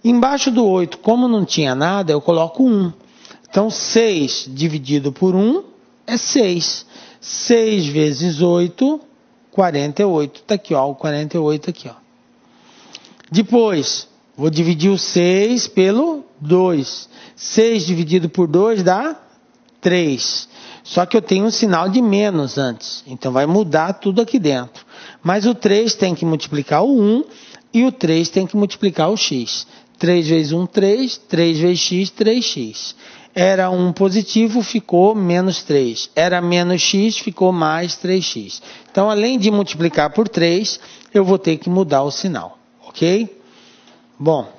Embaixo do 8, como não tinha nada, eu coloco 1. Então, 6 dividido por 1 é 6. 6 vezes 8, 48. Está aqui, ó. O 48 aqui, ó. Depois, vou dividir o 6 pelo 2. 6 dividido por 2 dá 3. Só que eu tenho um sinal de menos antes. Então vai mudar tudo aqui dentro. Mas o 3 tem que multiplicar o 1 e o 3 tem que multiplicar o x. 3 vezes 1, 3. 3 vezes x, 3x. Era 1 positivo, ficou menos 3. Era menos x, ficou mais 3x. Então, além de multiplicar por 3, eu vou ter que mudar o sinal. Ok? Bom.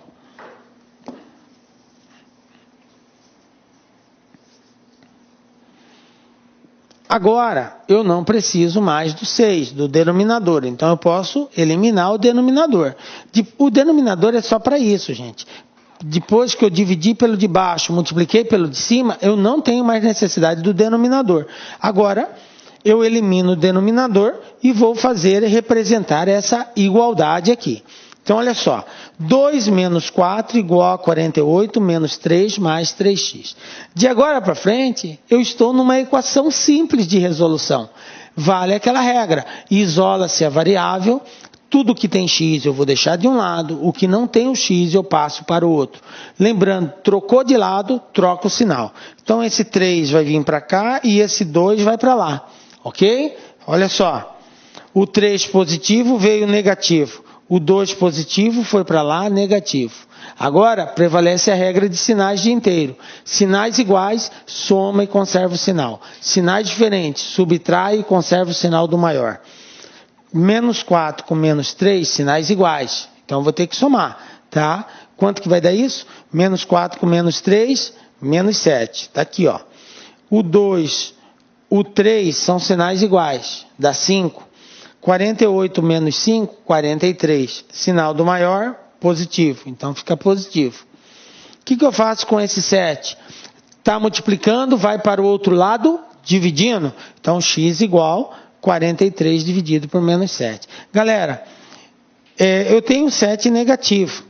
Agora, eu não preciso mais do 6, do denominador. Então, eu posso eliminar o denominador. O denominador é só para isso, gente. Depois que eu dividi pelo de baixo, multipliquei pelo de cima, eu não tenho mais necessidade do denominador. Agora, eu elimino o denominador e vou fazer e representar essa igualdade aqui. Então, olha só, 2 menos 4 igual a 48 menos 3 mais 3x. De agora para frente, eu estou numa equação simples de resolução. Vale aquela regra, isola-se a variável, tudo que tem x eu vou deixar de um lado, o que não tem o x eu passo para o outro. Lembrando, trocou de lado, troca o sinal. Então, esse 3 vai vir para cá e esse 2 vai para lá, ok? Olha só, o 3 positivo veio negativo. O 2 positivo foi para lá, negativo. Agora, prevalece a regra de sinais de inteiro. Sinais iguais, soma e conserva o sinal. Sinais diferentes, subtrai e conserva o sinal do maior. Menos 4 com menos 3, sinais iguais. Então, vou ter que somar, tá? Quanto que vai dar isso? Menos 4 com menos 3, menos 7. Está aqui, ó. O 2, o 3 são sinais iguais. Dá 5. 48 menos 5, 43. Sinal do maior, positivo. Então fica positivo. O que eu faço com esse 7? Está multiplicando, vai para o outro lado, dividindo. Então x igual 43 dividido por menos 7. Galera, eu tenho 7 negativo.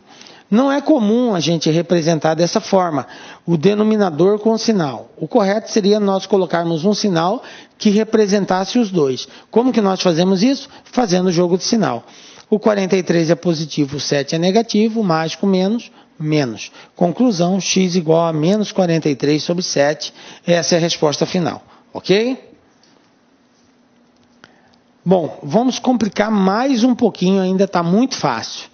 Não é comum a gente representar dessa forma, o denominador com sinal. O correto seria nós colocarmos um sinal que representasse os dois. Como que nós fazemos isso? Fazendo o jogo de sinal. O 43 é positivo, o 7 é negativo, mais com menos, menos. Conclusão, x igual a menos 43 sobre 7. Essa é a resposta final, ok? Bom, vamos complicar mais um pouquinho, ainda está muito fácil.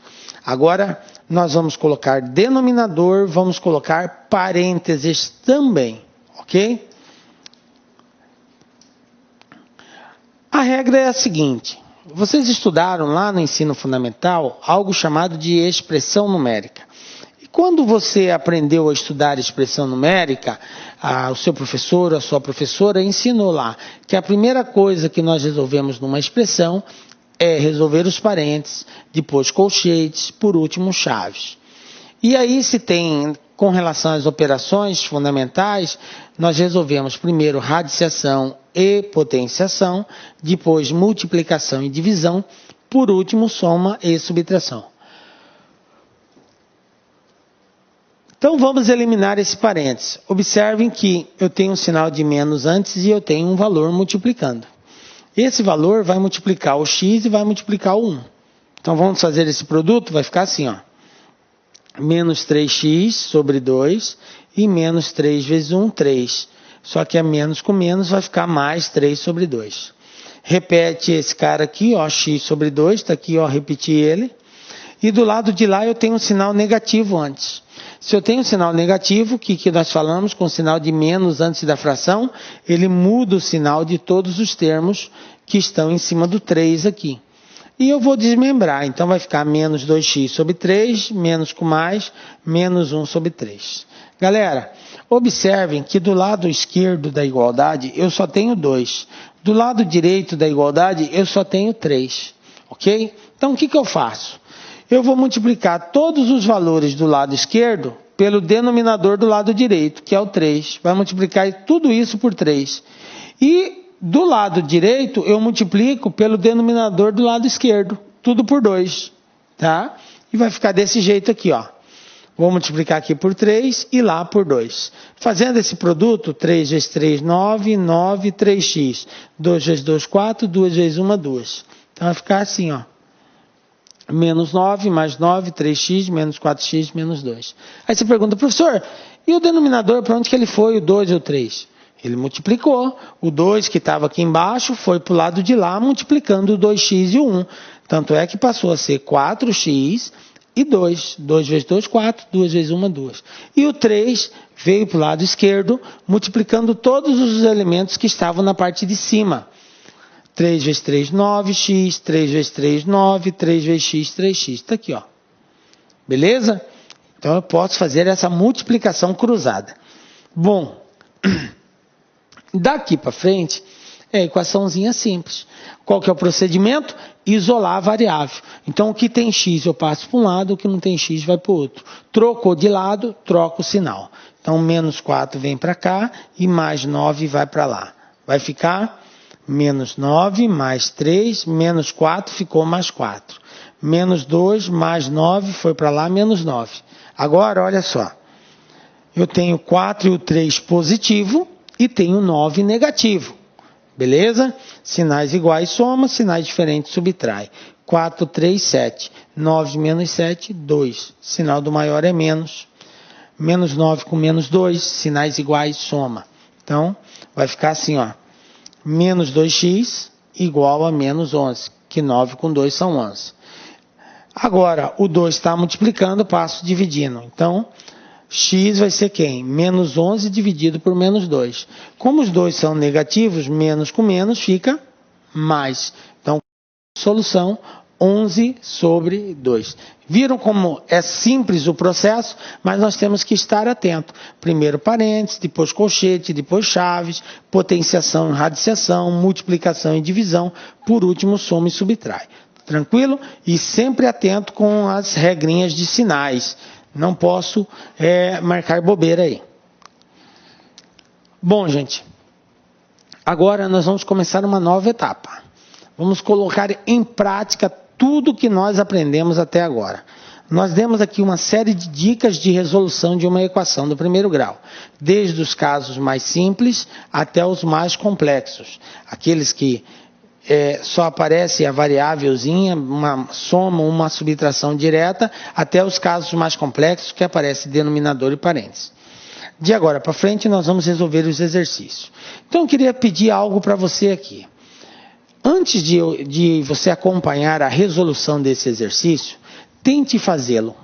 Agora, nós vamos colocar denominador, vamos colocar parênteses também, ok? A regra é a seguinte, vocês estudaram lá no ensino fundamental algo chamado de expressão numérica. E quando você aprendeu a estudar expressão numérica, o seu professor ou a sua professora ensinou lá que a primeira coisa que nós resolvemos numa expressão é resolver os parênteses, depois colchetes, por último chaves. E aí se tem, com relação às operações fundamentais, nós resolvemos primeiro radiciação e potenciação, depois multiplicação e divisão, por último soma e subtração. Então vamos eliminar esse parênteses. Observem que eu tenho um sinal de menos antes e eu tenho um valor multiplicando. Esse valor vai multiplicar o x e vai multiplicar o 1. Então vamos fazer esse produto, vai ficar assim, ó. Menos 3x sobre 2 e menos 3 vezes 1, 3. Só que é menos com menos, vai ficar mais 3 sobre 2. Repete esse cara aqui, ó, x sobre 2, está aqui, ó, repeti ele. E do lado de lá eu tenho um sinal negativo antes. Se eu tenho um sinal negativo, o que nós falamos com o sinal de menos antes da fração? Ele muda o sinal de todos os termos que estão em cima do 3 aqui. E eu vou desmembrar, então vai ficar menos 2x sobre 3, menos com mais, menos 1 sobre 3. Galera, observem que do lado esquerdo da igualdade eu só tenho 2. Do lado direito da igualdade eu só tenho 3. Ok? Então o que eu faço? Eu vou multiplicar todos os valores do lado esquerdo pelo denominador do lado direito, que é o 3. Vai multiplicar tudo isso por 3. E do lado direito eu multiplico pelo denominador do lado esquerdo, tudo por 2. Tá? E vai ficar desse jeito aqui, ó. Vou multiplicar aqui por 3 e lá por 2. Fazendo esse produto, 3 vezes 3, 9, 9, 3x. 2 vezes 2, 4, 2 vezes 1, 2. Então vai ficar assim, ó. Menos 9, mais 9, 3x, menos 4x, menos 2. Aí você pergunta, professor, e o denominador, para onde que ele foi, o 2 e o 3? Ele multiplicou. O 2 que estava aqui embaixo foi para o lado de lá, multiplicando o 2x e o 1. Tanto é que passou a ser 4x e 2. 2 vezes 2, 4. 2 vezes 1, 2. E o 3 veio para o lado esquerdo, multiplicando todos os elementos que estavam na parte de cima. 3 vezes 3, 9x. 3 vezes 3, 9. 3 vezes x, 3x. Está aqui, ó. Beleza? Então eu posso fazer essa multiplicação cruzada. Bom, daqui para frente é a equaçãozinha simples. Qual que é o procedimento? Isolar a variável. Então o que tem x eu passo para um lado, o que não tem x vai para o outro. Trocou de lado, troca o sinal. Então menos 4 vem para cá e mais 9 vai para lá. Vai ficar menos 9 mais 3, menos 4 ficou mais 4. Menos 2 mais 9 foi para lá, menos 9. Agora, olha só. Eu tenho 4 e o 3 positivo e tenho 9 negativo. Beleza? Sinais iguais soma, sinais diferentes subtrai. 4, 3, 7. 9 menos 7, 2. Sinal do maior é menos. Menos 9 com menos 2, sinais iguais soma. Então, vai ficar assim, ó. Menos 2x igual a menos 11, que 9 com 2 são 11. Agora, o 2 está multiplicando, passo dividindo. Então, x vai ser quem? Menos 11 dividido por menos 2. Como os dois são negativos, menos com menos fica mais. Então, solução, 11 sobre 2. Viram como é simples o processo, mas nós temos que estar atento. Primeiro parênteses, depois colchete, depois chaves, potenciação e radiciação, multiplicação e divisão, por último soma e subtrai. Tranquilo? E sempre atento com as regrinhas de sinais. Não posso marcar bobeira aí. Bom, gente, agora nós vamos começar uma nova etapa. Vamos colocar em prática tudo que nós aprendemos até agora. Nós demos aqui uma série de dicas de resolução de uma equação do primeiro grau, desde os casos mais simples até os mais complexos. Aqueles que só aparece a variávelzinha, uma soma, uma subtração direta, até os casos mais complexos que aparece denominador e parênteses. De agora para frente nós vamos resolver os exercícios. Então eu queria pedir algo para você aqui. Antes de você acompanhar a resolução desse exercício, tente fazê-lo.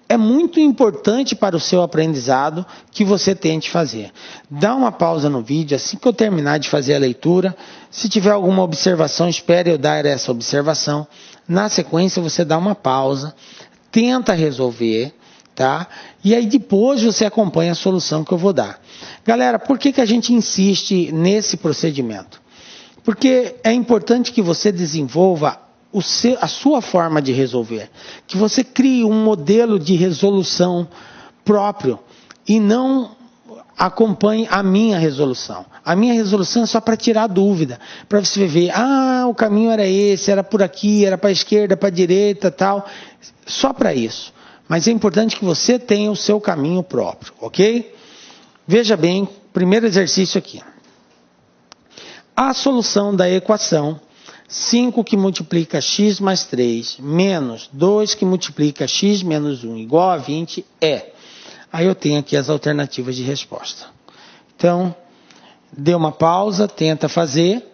É muito importante para o seu aprendizado que você tente fazer. Dá uma pausa no vídeo, assim que eu terminar de fazer a leitura. Se tiver alguma observação, espere eu dar essa observação. Na sequência, você dá uma pausa, tenta resolver, tá? E aí depois você acompanha a solução que eu vou dar. Galera, por que a gente insiste nesse procedimento? Porque é importante que você desenvolva a sua forma de resolver, que você crie um modelo de resolução próprio e não acompanhe a minha resolução. A minha resolução é só para tirar dúvida, para você ver, o caminho era esse, era por aqui, era para a esquerda, para a direita, tal, só para isso. Mas é importante que você tenha o seu caminho próprio, ok? Veja bem, primeiro exercício aqui. A solução da equação 5 que multiplica x mais 3 menos 2 que multiplica x menos 1 igual a 20 é. Aí eu tenho aqui as alternativas de resposta. Então, dê uma pausa, tenta fazer.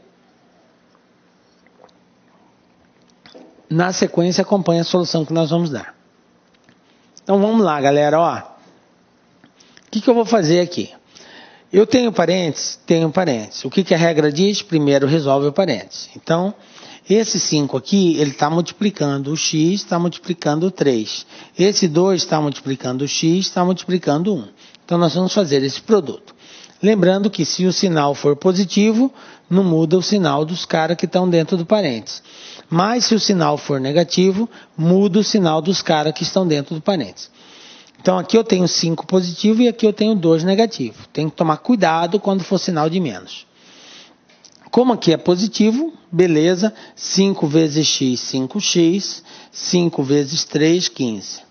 Na sequência, acompanha a solução que nós vamos dar. Então, vamos lá, galera. Ó. O que eu vou fazer aqui? Eu tenho parênteses? Tenho parênteses. O que a regra diz? Primeiro resolve o parênteses. Então, esse 5 aqui, ele está multiplicando o x, está multiplicando o 3. Esse 2 está multiplicando o x, está multiplicando o 1. Então, nós vamos fazer esse produto. Lembrando que se o sinal for positivo, não muda o sinal dos caras que estão dentro do parênteses. Mas se o sinal for negativo, muda o sinal dos caras que estão dentro do parênteses. Então, aqui eu tenho 5 positivo e aqui eu tenho 2 negativo. Tem que tomar cuidado quando for sinal de menos. Como aqui é positivo, beleza. 5 vezes x, 5x. 5 vezes 3, 15.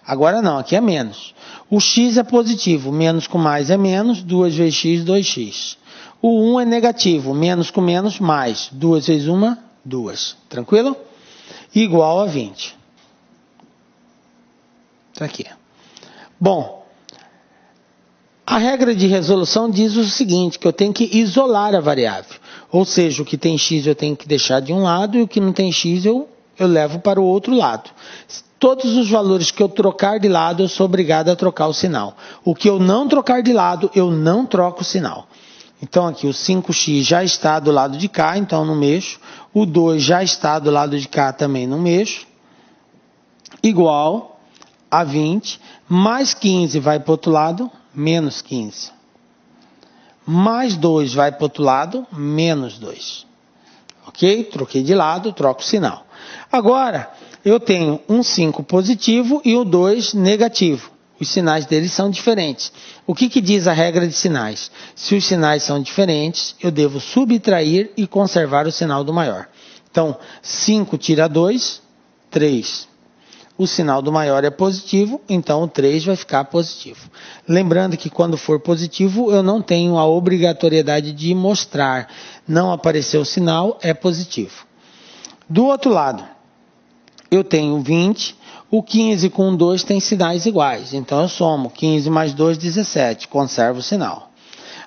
Agora não, aqui é menos. O x é positivo, menos com mais é menos. 2 vezes x, 2x. O 1 é negativo, menos com menos, mais. 2 vezes 1, 2. Tranquilo? Igual a 20. Está aqui. Bom, a regra de resolução diz o seguinte, que eu tenho que isolar a variável. Ou seja, o que tem x eu tenho que deixar de um lado e o que não tem x eu levo para o outro lado. Todos os valores que eu trocar de lado, eu sou obrigado a trocar o sinal. O que eu não trocar de lado, eu não troco o sinal. Então aqui o 5x já está do lado de cá, então não mexo. O 2 já está do lado de cá, também não mexo. Igual a 20, mais 15 vai para o outro lado, menos 15. Mais 2 vai para o outro lado, menos 2. Ok? Troquei de lado, troco o sinal. Agora, eu tenho um 5 positivo e o 2 negativo. Os sinais deles são diferentes. O que diz a regra de sinais? Se os sinais são diferentes, eu devo subtrair e conservar o sinal do maior. Então, 5 tira 2, 3. O sinal do maior é positivo, então o 3 vai ficar positivo. Lembrando que quando for positivo, eu não tenho a obrigatoriedade de mostrar. Não apareceu o sinal, é positivo. Do outro lado, eu tenho 20, o 15 com o 2 tem sinais iguais. Então eu somo 15 mais 2, 17, conservo o sinal.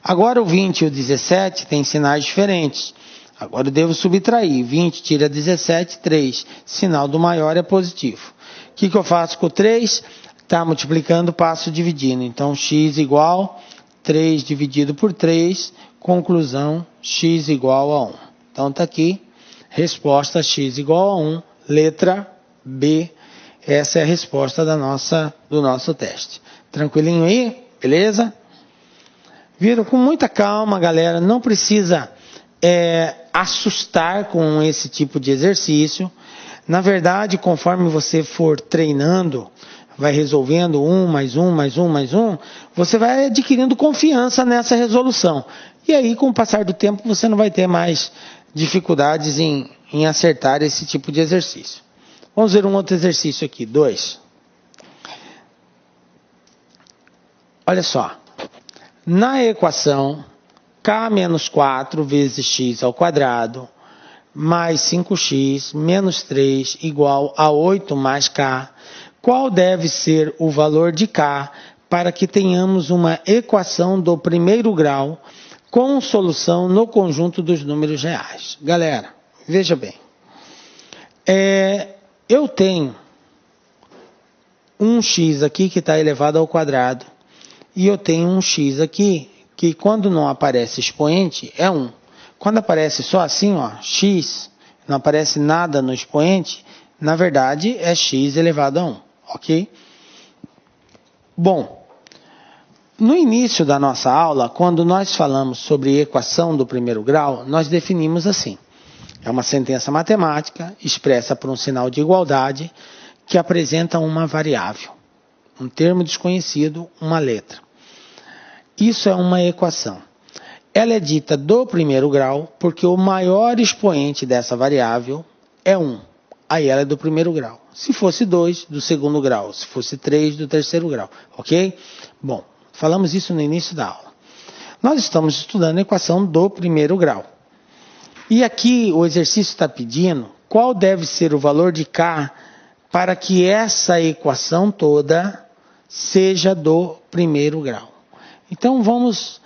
Agora o 20 e o 17 têm sinais diferentes. Agora eu devo subtrair. 20 tira 17, 3. Sinal do maior é positivo. O que eu faço com o 3? Está multiplicando, passo dividindo. Então, x igual 3 dividido por 3. Conclusão, x igual a 1. Então, está aqui. Resposta, x igual a 1. Letra B. Essa é a resposta do nosso teste. Tranquilinho aí? Beleza? Viram? Com muita calma, galera. Não precisa assustar com esse tipo de exercício. Na verdade, conforme você for treinando, vai resolvendo 1 mais 1 mais 1 mais 1, você vai adquirindo confiança nessa resolução. E aí, com o passar do tempo, você não vai ter mais dificuldades em acertar esse tipo de exercício. Vamos ver um outro exercício aqui, 2. Olha só. Na equação k menos 4 vezes x ao quadrado mais 5x menos 3 igual a 8 mais k, qual deve ser o valor de k para que tenhamos uma equação do primeiro grau com solução no conjunto dos números reais? Galera, veja bem. Eu tenho um x aqui que está elevado ao quadrado e eu tenho um x aqui que quando não aparece expoente é 1. Quando aparece só assim, ó, x, não aparece nada no expoente, na verdade é x elevado a 1, ok? Bom, no início da nossa aula, quando nós falamos sobre equação do primeiro grau, nós definimos assim. É uma sentença matemática expressa por um sinal de igualdade que apresenta uma variável, um termo desconhecido, uma letra. Isso é uma equação. Ela é dita do primeiro grau porque o maior expoente dessa variável é 1. Aí ela é do primeiro grau. Se fosse 2, do segundo grau. Se fosse 3, do terceiro grau. Ok? Bom, falamos isso no início da aula. Nós estamos estudando a equação do primeiro grau. E aqui o exercício está pedindo qual deve ser o valor de k para que essa equação toda seja do primeiro grau. Então vamos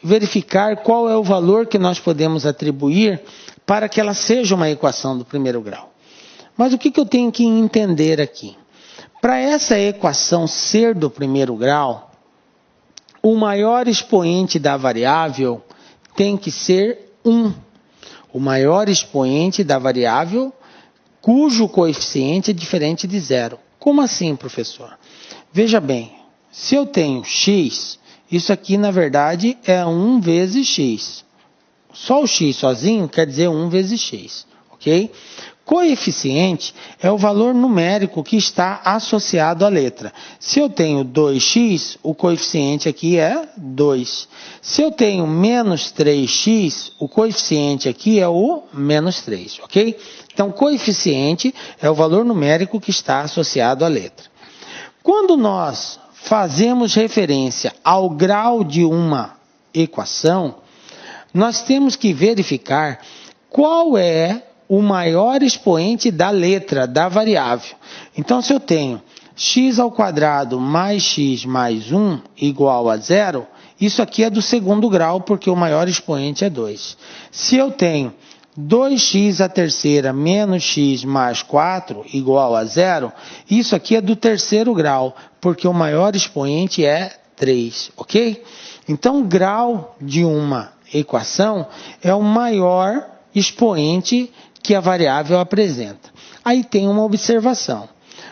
verificar qual é o valor que nós podemos atribuir para que ela seja uma equação do primeiro grau. Mas o que eu tenho que entender aqui? Para essa equação ser do primeiro grau, o maior expoente da variável tem que ser 1. O maior expoente da variável cujo coeficiente é diferente de 0. Como assim, professor? Veja bem, se eu tenho x, isso aqui na verdade é 1 vezes x. Só o x sozinho quer dizer 1 vezes x, ok? Coeficiente é o valor numérico que está associado à letra. Se eu tenho 2x, o coeficiente aqui é 2. Se eu tenho menos 3x, o coeficiente aqui é o menos 3, ok? Então, coeficiente é o valor numérico que está associado à letra. Quando nós fazemos referência ao grau de uma equação, nós temos que verificar qual é o maior expoente da letra, da variável. Então, se eu tenho x ao quadrado mais x mais 1 igual a 0, isso aqui é do segundo grau, porque o maior expoente é 2. Se eu tenho 2x à terceira menos x mais 4 igual a 0, isso aqui é do terceiro grau, porque o maior expoente é 3, ok? Então, o grau de uma equação é o maior expoente que a variável apresenta. Aí tem uma observação.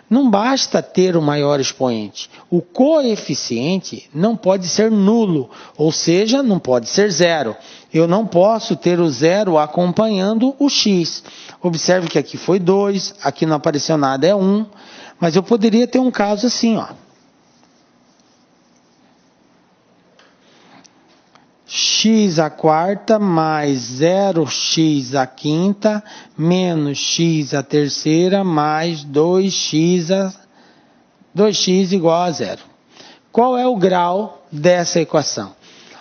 Não basta ter o maior expoente. O coeficiente não pode ser nulo, ou seja, não pode ser 0. Eu não posso ter o 0 acompanhando o x. Observe que aqui foi 2, aqui não apareceu nada, é 1. Mas eu poderia ter um caso assim, ó. X à quarta mais 0x à quinta menos x à terceira mais 2x igual a 0. Qual é o grau dessa equação?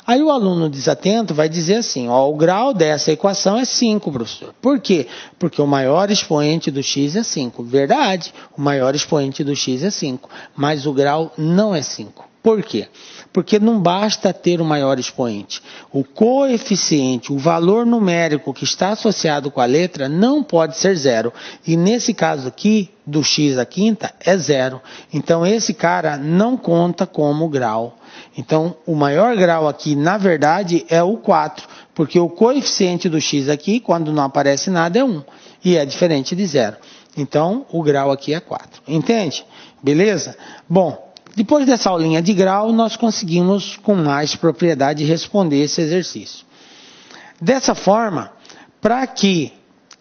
Aí o aluno desatento vai dizer assim, ó, o grau dessa equação é 5, professor. Por quê? Porque o maior expoente do x é 5. Verdade, o maior expoente do x é 5, mas o grau não é 5. Por quê? Porque não basta ter o maior expoente. O coeficiente, o valor numérico que está associado com a letra não pode ser 0. E nesse caso aqui, do x à quinta, é 0. Então esse cara não conta como grau. Então o maior grau aqui, na verdade, é o 4. Porque o coeficiente do x aqui, quando não aparece nada, é 1. E é diferente de 0. Então, o grau aqui é 4. Entende? Beleza? Bom, depois dessa aulinha de grau, nós conseguimos com mais propriedade responder esse exercício. Dessa forma, para que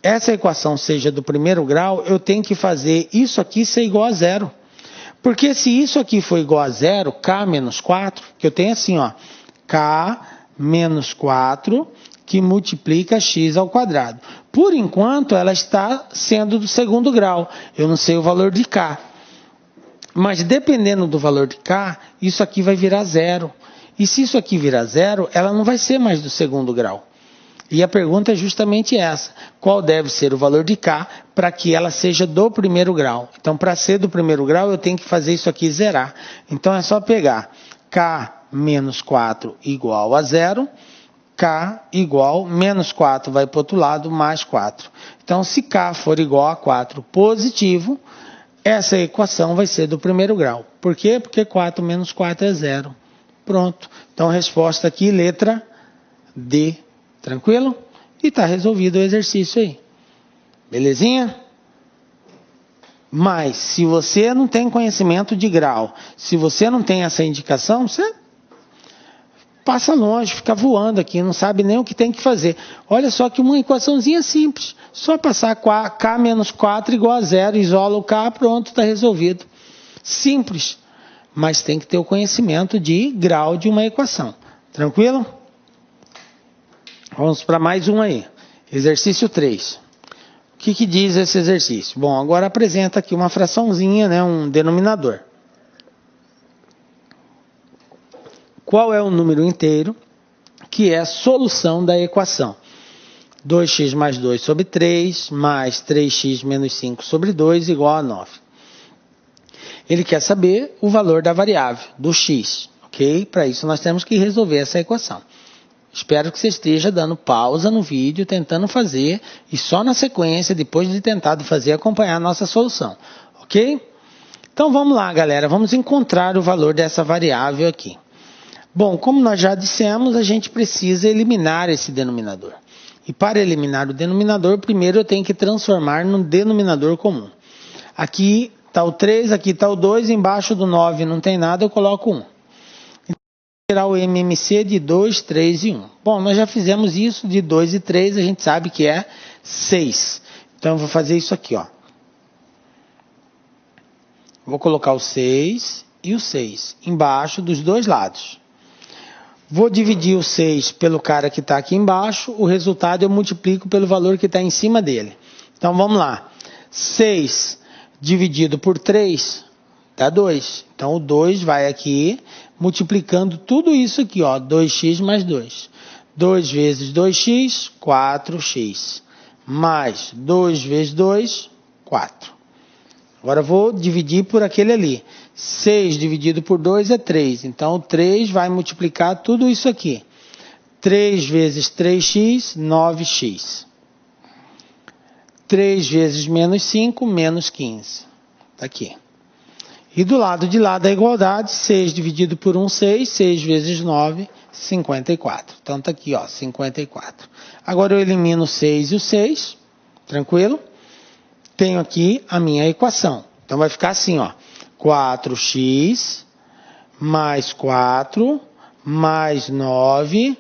essa equação seja do primeiro grau, eu tenho que fazer isso aqui ser igual a zero. Porque se isso aqui for igual a zero, k menos 4, que eu tenho assim, ó, k menos 4, que multiplica x ao quadrado. Por enquanto, ela está sendo do segundo grau. Eu não sei o valor de k. Mas dependendo do valor de k, isso aqui vai virar zero. E se isso aqui virar zero, ela não vai ser mais do segundo grau. E a pergunta é justamente essa. Qual deve ser o valor de k para que ela seja do primeiro grau? Então, para ser do primeiro grau, eu tenho que fazer isso aqui zerar. Então, é só pegar k menos 4 igual a zero. K igual, menos 4 vai para o outro lado, mais 4. Então, se k for igual a 4 positivo, essa equação vai ser do primeiro grau. Por quê? Porque 4 menos 4 é zero. Pronto. Então, resposta aqui, letra D. Tranquilo? E está resolvido o exercício aí. Belezinha? Mas, se você não tem conhecimento de grau, se você não tem essa indicação, você passa longe, fica voando aqui, não sabe nem o que tem que fazer. Olha só que uma equaçãozinha simples. Só passar k menos 4 igual a zero, isola o k, pronto, está resolvido. Simples. Mas tem que ter o conhecimento de grau de uma equação. Tranquilo? Vamos para mais um aí. Exercício 3. O que diz esse exercício? Bom, agora apresenta aqui uma fraçãozinha, né, um denominador. Qual é o número inteiro que é a solução da equação? 2x mais 2 sobre 3, mais 3x menos 5 sobre 2, igual a 9. Ele quer saber o valor da variável, do x. Ok? Para isso nós temos que resolver essa equação. Espero que você esteja dando pausa no vídeo, tentando fazer, e só na sequência, depois de tentado fazer, acompanhar a nossa solução. Ok? Então vamos lá, galera. Vamos encontrar o valor dessa variável aqui. Bom, como nós já dissemos, a gente precisa eliminar esse denominador. E para eliminar o denominador, primeiro eu tenho que transformar no denominador comum. Aqui está o 3, aqui está o 2, embaixo do 9 não tem nada, eu coloco 1. Então, vou tirar o MMC de 2, 3 e 1. Bom, nós já fizemos isso, de 2 e 3 a gente sabe que é 6. Então eu vou fazer isso aqui, ó. Vou colocar o 6 e o 6 embaixo dos dois lados. Vou dividir o 6 pelo cara que está aqui embaixo, o resultado eu multiplico pelo valor que está em cima dele. Então vamos lá. 6 dividido por 3 dá 2. Então o 2 vai aqui multiplicando tudo isso aqui, ó, 2x mais 2. 2 vezes 2x, 4x. Mais 2 vezes 2, 4. Agora eu vou dividir por aquele ali. 6 dividido por 2 é 3. Então, 3 vai multiplicar tudo isso aqui. 3 vezes 3x, 9x. 3 vezes menos 5, menos 15. Está aqui. E do lado de lá da igualdade, 6 dividido por 1, 6. 6 vezes 9, 54. Então, está aqui, ó, 54. Agora eu elimino o 6 e o 6. Tranquilo? Tenho aqui a minha equação. Então, vai ficar assim, ó. 4x mais 4 mais 9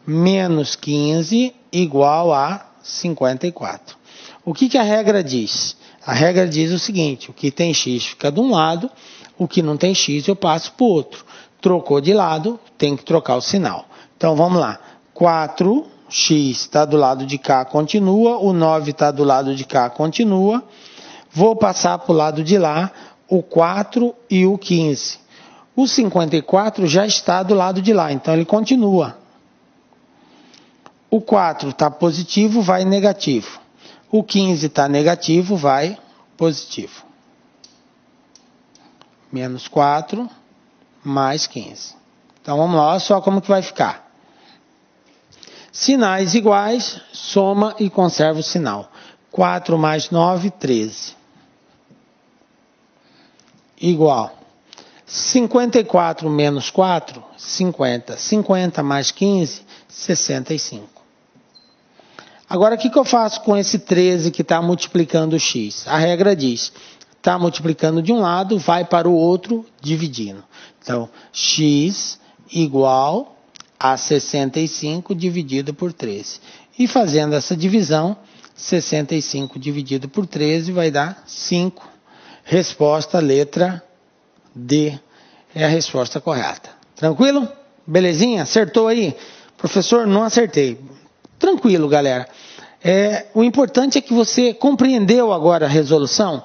menos 15 igual a 54. O que a regra diz? A regra diz o seguinte, o que tem x fica de um lado, o que não tem x eu passo para o outro. Trocou de lado, tem que trocar o sinal. Então vamos lá, 4x está do lado de cá, continua, o 9 está do lado de cá, continua. Vou passar para o lado de lá, o 4 e o 15. O 54 já está do lado de lá, então ele continua. O 4 está positivo, vai negativo. O 15 está negativo, vai positivo. Menos 4, mais 15. Então vamos lá, olha só como que vai ficar. Sinais iguais, soma e conserva o sinal. 4 mais 9, 13. Igual. 54 menos 4, 50. 50 mais 15, 65. Agora, o que eu faço com esse 13 que está multiplicando o x? A regra diz, está multiplicando de um lado, vai para o outro, dividindo. Então, x igual a 65 dividido por 13. E fazendo essa divisão, 65 dividido por 13 vai dar 5. Resposta, letra D, é a resposta correta. Tranquilo? Belezinha? Acertou aí? Professor, não acertei. Tranquilo, galera. O importante é que você compreendeu agora a resolução.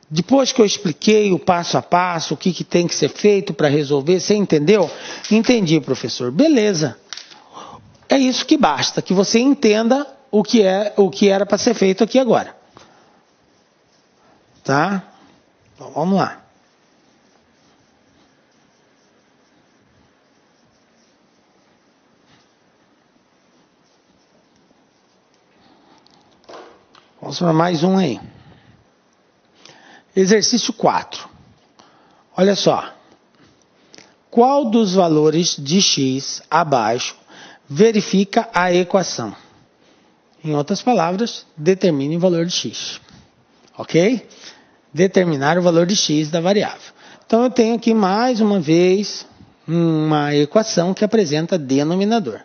Depois que eu expliquei o passo a passo, o que tem que ser feito para resolver, você entendeu? Entendi, professor. Beleza. É isso que basta, que você entenda o que era para ser feito aqui agora. Tá? Então, vamos lá. Vamos para mais um aí. Exercício 4. Olha só. Qual dos valores de x abaixo verifica a equação? Em outras palavras, determine o valor de x. Ok? Determinar o valor de x da variável. Então, eu tenho aqui mais uma vez uma equação que apresenta denominador.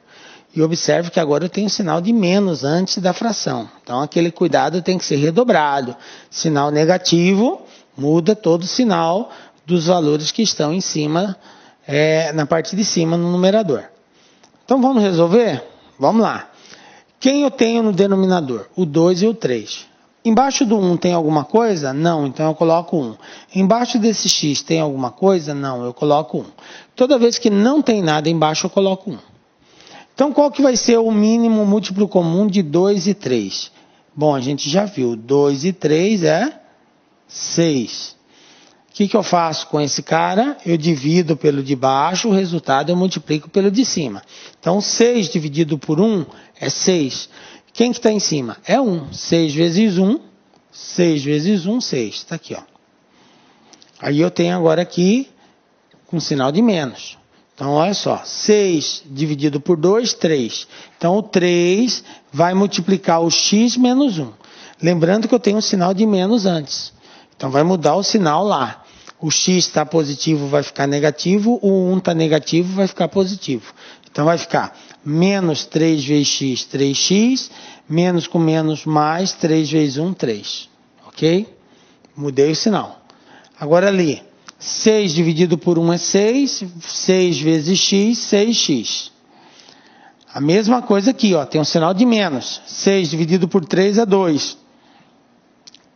E observe que agora eu tenho um sinal de menos antes da fração. Então, aquele cuidado tem que ser redobrado. Sinal negativo muda todo o sinal dos valores que estão em cima, na parte de cima no numerador. Então, vamos resolver? Vamos lá. Quem eu tenho no denominador? O 2 e o 3. Embaixo do 1 tem alguma coisa? Não, então eu coloco 1. Embaixo desse x tem alguma coisa? Não, eu coloco 1. Toda vez que não tem nada embaixo, eu coloco 1. Então, qual que vai ser o mínimo múltiplo comum de 2 e 3? Bom, a gente já viu, 2 e 3 é 6. O que eu faço com esse cara? Eu divido pelo de baixo, o resultado eu multiplico pelo de cima. Então, 6 dividido por 1 é 6. Quem que está em cima? É 1. 6 vezes 1, 6 vezes 1, 6. Está aqui, ó. Aí eu tenho agora aqui com sinal de menos. Então, olha só, 6 dividido por 2, 3. Então, o 3 vai multiplicar o x menos 1. Lembrando que eu tenho um sinal de menos antes. Então, vai mudar o sinal lá. O x está positivo, vai ficar negativo. O 1 está negativo, vai ficar positivo. Então, vai ficar menos 3 vezes x, 3x. Menos com menos, mais 3 vezes 1, 3. Ok? Mudei o sinal. Agora ali. 6 dividido por 1 é 6, 6 vezes x, 6x. A mesma coisa aqui, ó, tem um sinal de menos. 6 dividido por 3 é 2.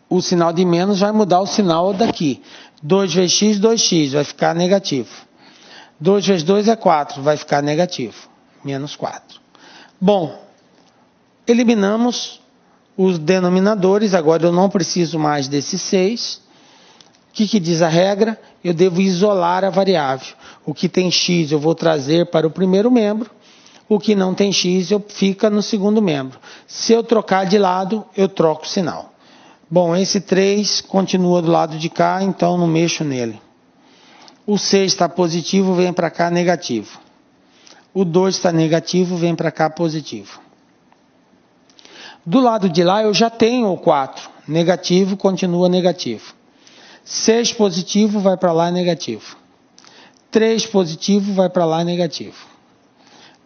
O sinal de menos vai mudar o sinal daqui. 2 vezes x, 2x, vai ficar negativo. 2 vezes 2 é 4, vai ficar negativo. Menos 4. Bom, eliminamos os denominadores, agora eu não preciso mais desse 6. O que diz a regra? Eu devo isolar a variável. O que tem x eu vou trazer para o primeiro membro. O que não tem x fica no segundo membro. Se eu trocar de lado, eu troco o sinal. Bom, esse 3 continua do lado de cá, então não mexo nele. O 6 está positivo, vem para cá negativo. O 2 está negativo, vem para cá positivo. Do lado de lá eu já tenho o 4. Negativo, continua negativo. 6 positivo vai para lá negativo. 3 positivo vai para lá negativo.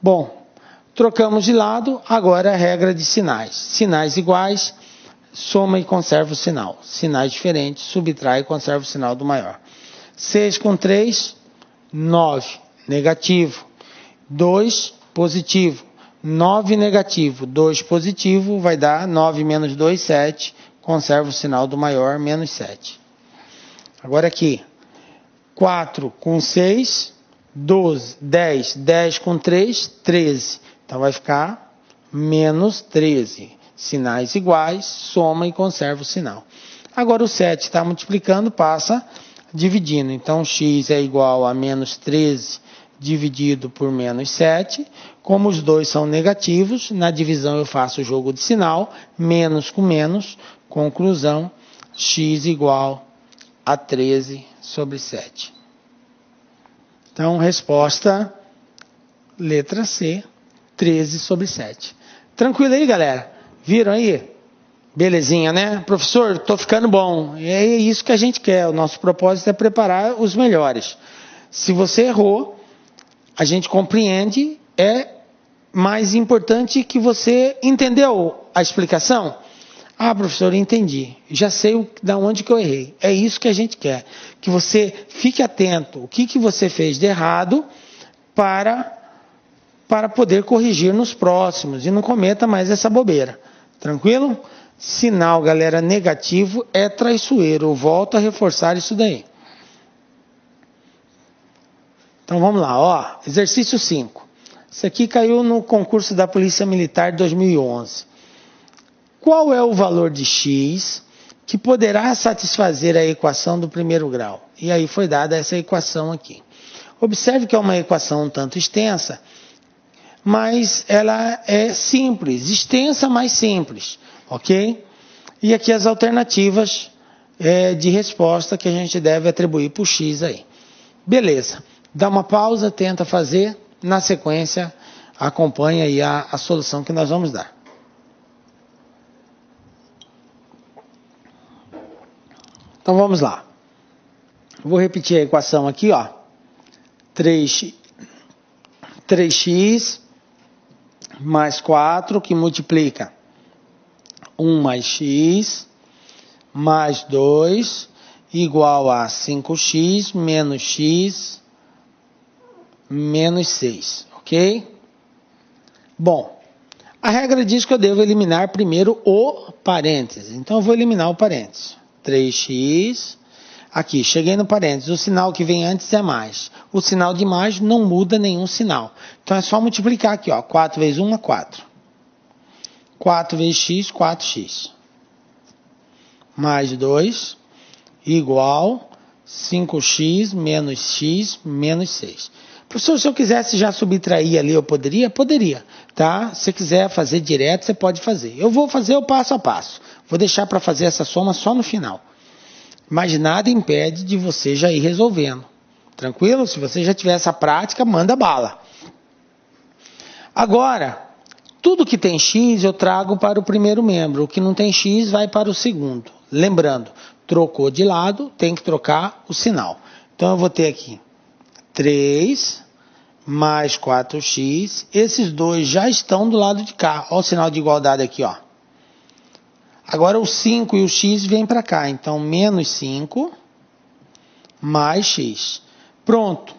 Bom, trocamos de lado, agora a regra de sinais. Sinais iguais, soma e conserva o sinal. Sinais diferentes, subtrai e conserva o sinal do maior. 6 com 3, 9, negativo. 2, positivo. 9 negativo, 2 positivo, vai dar 9 menos 2, 7. Conserva o sinal do maior, menos 7. Agora aqui, 4 com 6, 12, 10, 10 com 3, 13. Então vai ficar menos 13. Sinais iguais, soma e conserva o sinal. Agora o 7 está multiplicando, passa dividindo. Então x é igual a menos 13 dividido por menos 7. Como os dois são negativos, na divisão eu faço o jogo de sinal, menos com menos, conclusão, x igual a 13 sobre 7. Então, resposta, letra C, 13 sobre 7. Tranquilo aí, galera? Viram aí? Belezinha, né? Professor, tô ficando bom. É isso que a gente quer. O nosso propósito é preparar os melhores. Se você errou, a gente compreende. É mais importante que você entendeu a explicação. Ah, professor, entendi. Já sei da onde que eu errei. É isso que a gente quer. Que você fique atento. O que você fez de errado para poder corrigir nos próximos. E não cometa mais essa bobeira. Tranquilo? Sinal, galera, negativo é traiçoeiro. Eu volto a reforçar isso daí. Então vamos lá, ó. Exercício 5. Isso aqui caiu no concurso da Polícia Militar de 2011. Qual é o valor de x que poderá satisfazer a equação do primeiro grau? E aí foi dada essa equação aqui. Observe que é uma equação um tanto extensa, mas ela é simples, extensa, mas simples, ok? E aqui as alternativas de resposta que a gente deve atribuir para o x aí. Beleza, dá uma pausa, tenta fazer, na sequência acompanha aí a solução que nós vamos dar. Então vamos lá. Vou repetir a equação aqui, ó. 3x mais 4 que multiplica 1 mais x mais 2 igual a 5x menos 6, ok? Bom, a regra diz que eu devo eliminar primeiro o parênteses. Então eu vou eliminar o parênteses. 3x, aqui, cheguei no parênteses, o sinal que vem antes é mais. O sinal de mais não muda nenhum sinal. Então é só multiplicar aqui, ó, 4 vezes 1 é 4. 4 vezes x, 4x. Mais 2, igual 5x menos 6. Professor, se eu quisesse já subtrair ali, eu poderia? Poderia, tá? Se quiser fazer direto, você pode fazer. Eu vou fazer o passo a passo. Vou deixar para fazer essa soma só no final. Mas nada impede de você já ir resolvendo. Tranquilo? Se você já tiver essa prática, manda bala. Agora, tudo que tem x eu trago para o primeiro membro. O que não tem x vai para o segundo. Lembrando, trocou de lado, tem que trocar o sinal. Então eu vou ter aqui 3 mais 4x. Esses dois já estão do lado de cá. Olha o sinal de igualdade aqui, ó. Agora o 5 e o x vêm para cá. Então, menos 5 mais x. Pronto.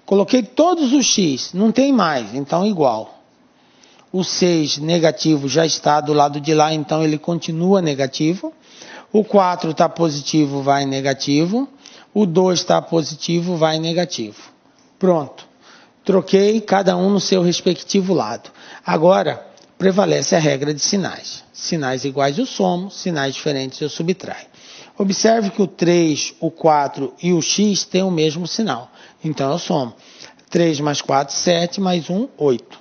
Coloquei todos os x. Não tem mais. Então, igual. O 6 negativo já está do lado de lá. Então, ele continua negativo. O 4 está positivo, vai negativo. O 2 está positivo, vai negativo. Pronto. Troquei cada um no seu respectivo lado. Agora, prevalece a regra de sinais. Sinais iguais eu somo, sinais diferentes eu subtraio. Observe que o 3, o 4 e o x têm o mesmo sinal. Então eu somo. 3 mais 4, 7, mais 1, 8.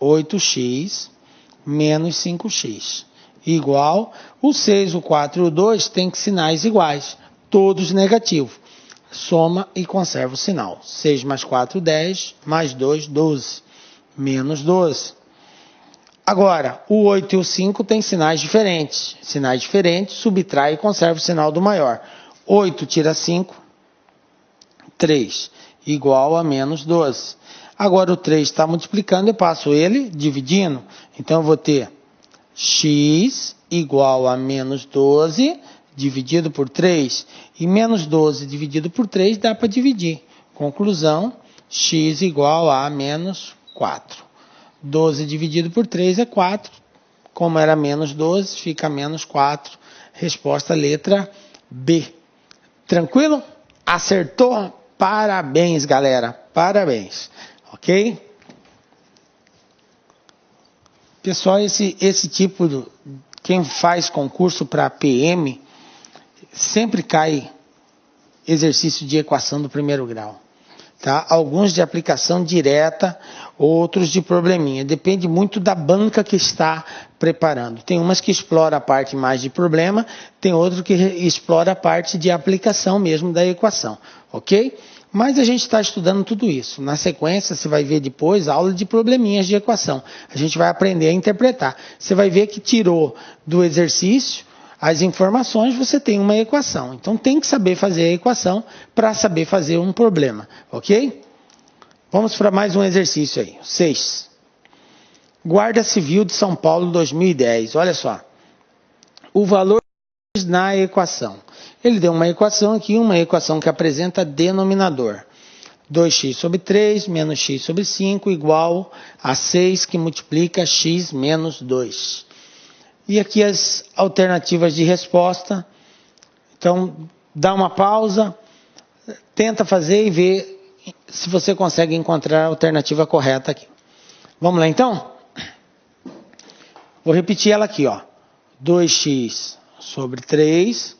8x menos 5x. Igual, o 6, o 4 e o 2 têm sinais iguais. Todos negativos. Soma e conserva o sinal. 6 mais 4, 10, mais 2, 12. Menos 12. Agora, o 8 e o 5 têm sinais diferentes. Sinais diferentes, subtrai e conserva o sinal do maior. 8 tira 5, 3, igual a menos 12. Agora o 3 está multiplicando, eu passo ele dividindo. Então eu vou ter x igual a menos 12 dividido por 3. E menos 12 dividido por 3 dá para dividir. Conclusão, x igual a menos 4. 12 dividido por 3 é 4. Como era menos 12, fica menos 4. Resposta letra B. Tranquilo? Acertou? Parabéns, galera. Parabéns. Ok? Pessoal, esse tipo, quem faz concurso para PM, sempre cai exercício de equação do primeiro grau. Tá? Alguns de aplicação direta, outros de probleminha. Depende muito da banca que está preparando. Tem umas que explora a parte mais de problema, tem outro que explora a parte de aplicação mesmo da equação. Ok? Mas a gente está estudando tudo isso. Na sequência, você vai ver depois aula de probleminhas de equação. A gente vai aprender a interpretar. Você vai ver que tirou do exercício as informações, você tem uma equação. Então tem que saber fazer a equação para saber fazer um problema. Ok? Vamos para mais um exercício aí. 6. Guarda Civil de São Paulo 2010. Olha só. O valor na equação. Ele deu uma equação aqui, uma equação que apresenta denominador. 2x sobre 3 menos x sobre 5 igual a 6 que multiplica x menos 2. E aqui as alternativas de resposta. Então, dá uma pausa, tenta fazer e vê se você consegue encontrar a alternativa correta aqui. Vamos lá então? Vou repetir ela aqui, ó. 2x sobre 3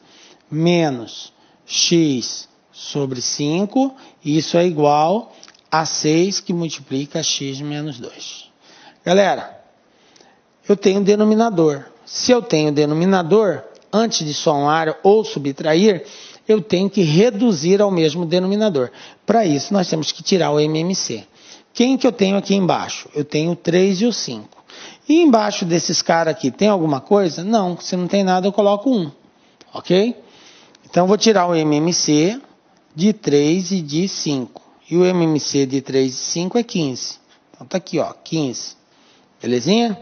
menos x sobre 5, isso é igual a 6 que multiplica x menos 2. Galera, eu tenho denominador. Se eu tenho denominador, antes de somar ou subtrair, eu tenho que reduzir ao mesmo denominador. Para isso, nós temos que tirar o MMC. Quem que eu tenho aqui embaixo? Eu tenho o 3 e o 5. E embaixo desses caras aqui, tem alguma coisa? Não, se não tem nada, eu coloco 1. Ok? Então, eu vou tirar o MMC de 3 e de 5. E o MMC de 3 e 5 é 15. Então, tá aqui, ó, 15. Belezinha?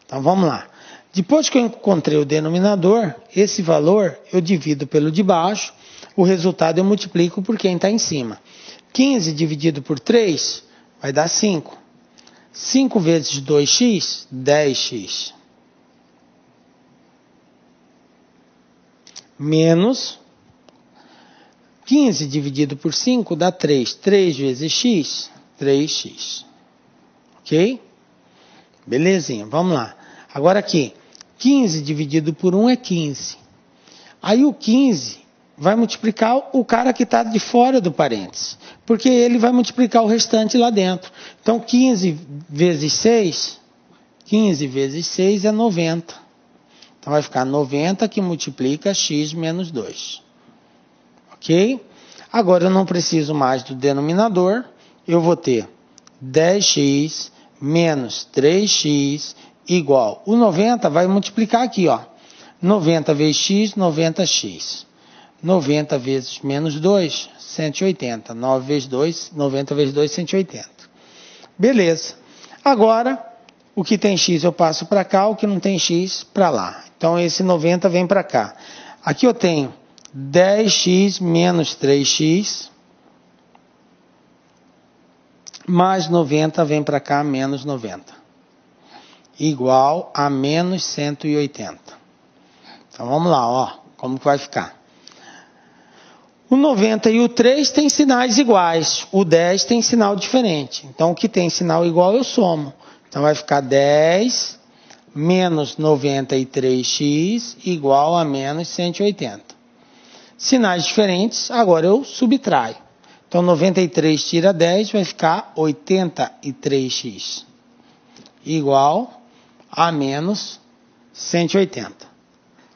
Então, vamos lá. Depois que eu encontrei o denominador, esse valor eu divido pelo de baixo, o resultado eu multiplico por quem está em cima. 15 dividido por 3 vai dar 5. 5 vezes 2x, 10x. Menos 15 dividido por 5 dá 3. 3 vezes x, 3x. Ok? Belezinha, vamos lá. Agora aqui, 15 dividido por 1 é 15. Aí o 15 vai multiplicar o cara que está de fora do parênteses, porque ele vai multiplicar o restante lá dentro. Então 15 vezes 6 é 90. Então vai ficar 90 que multiplica x menos 2. Ok? Agora eu não preciso mais do denominador, eu vou ter 10x menos 3x igual. O 90 vai multiplicar aqui, ó. 90 vezes x, 90x. 90 vezes menos 2, 180. 9 vezes 2, 90 vezes 2, 180. Beleza. Agora, o que tem x eu passo para cá, o que não tem x para lá. Então, esse 90 vem para cá. Aqui eu tenho 10x menos 3x, mais 90 vem para cá, menos 90. Igual a menos 180. Então, vamos lá, ó, como que vai ficar. O 90 e o 3 têm sinais iguais, o 10 tem sinal diferente. Então, o que tem sinal igual eu somo. Então, vai ficar 10 menos 93x igual a menos 180. Sinais diferentes, agora eu subtraio. Então, 93 tira 10, vai ficar 83x. Igual a menos 180.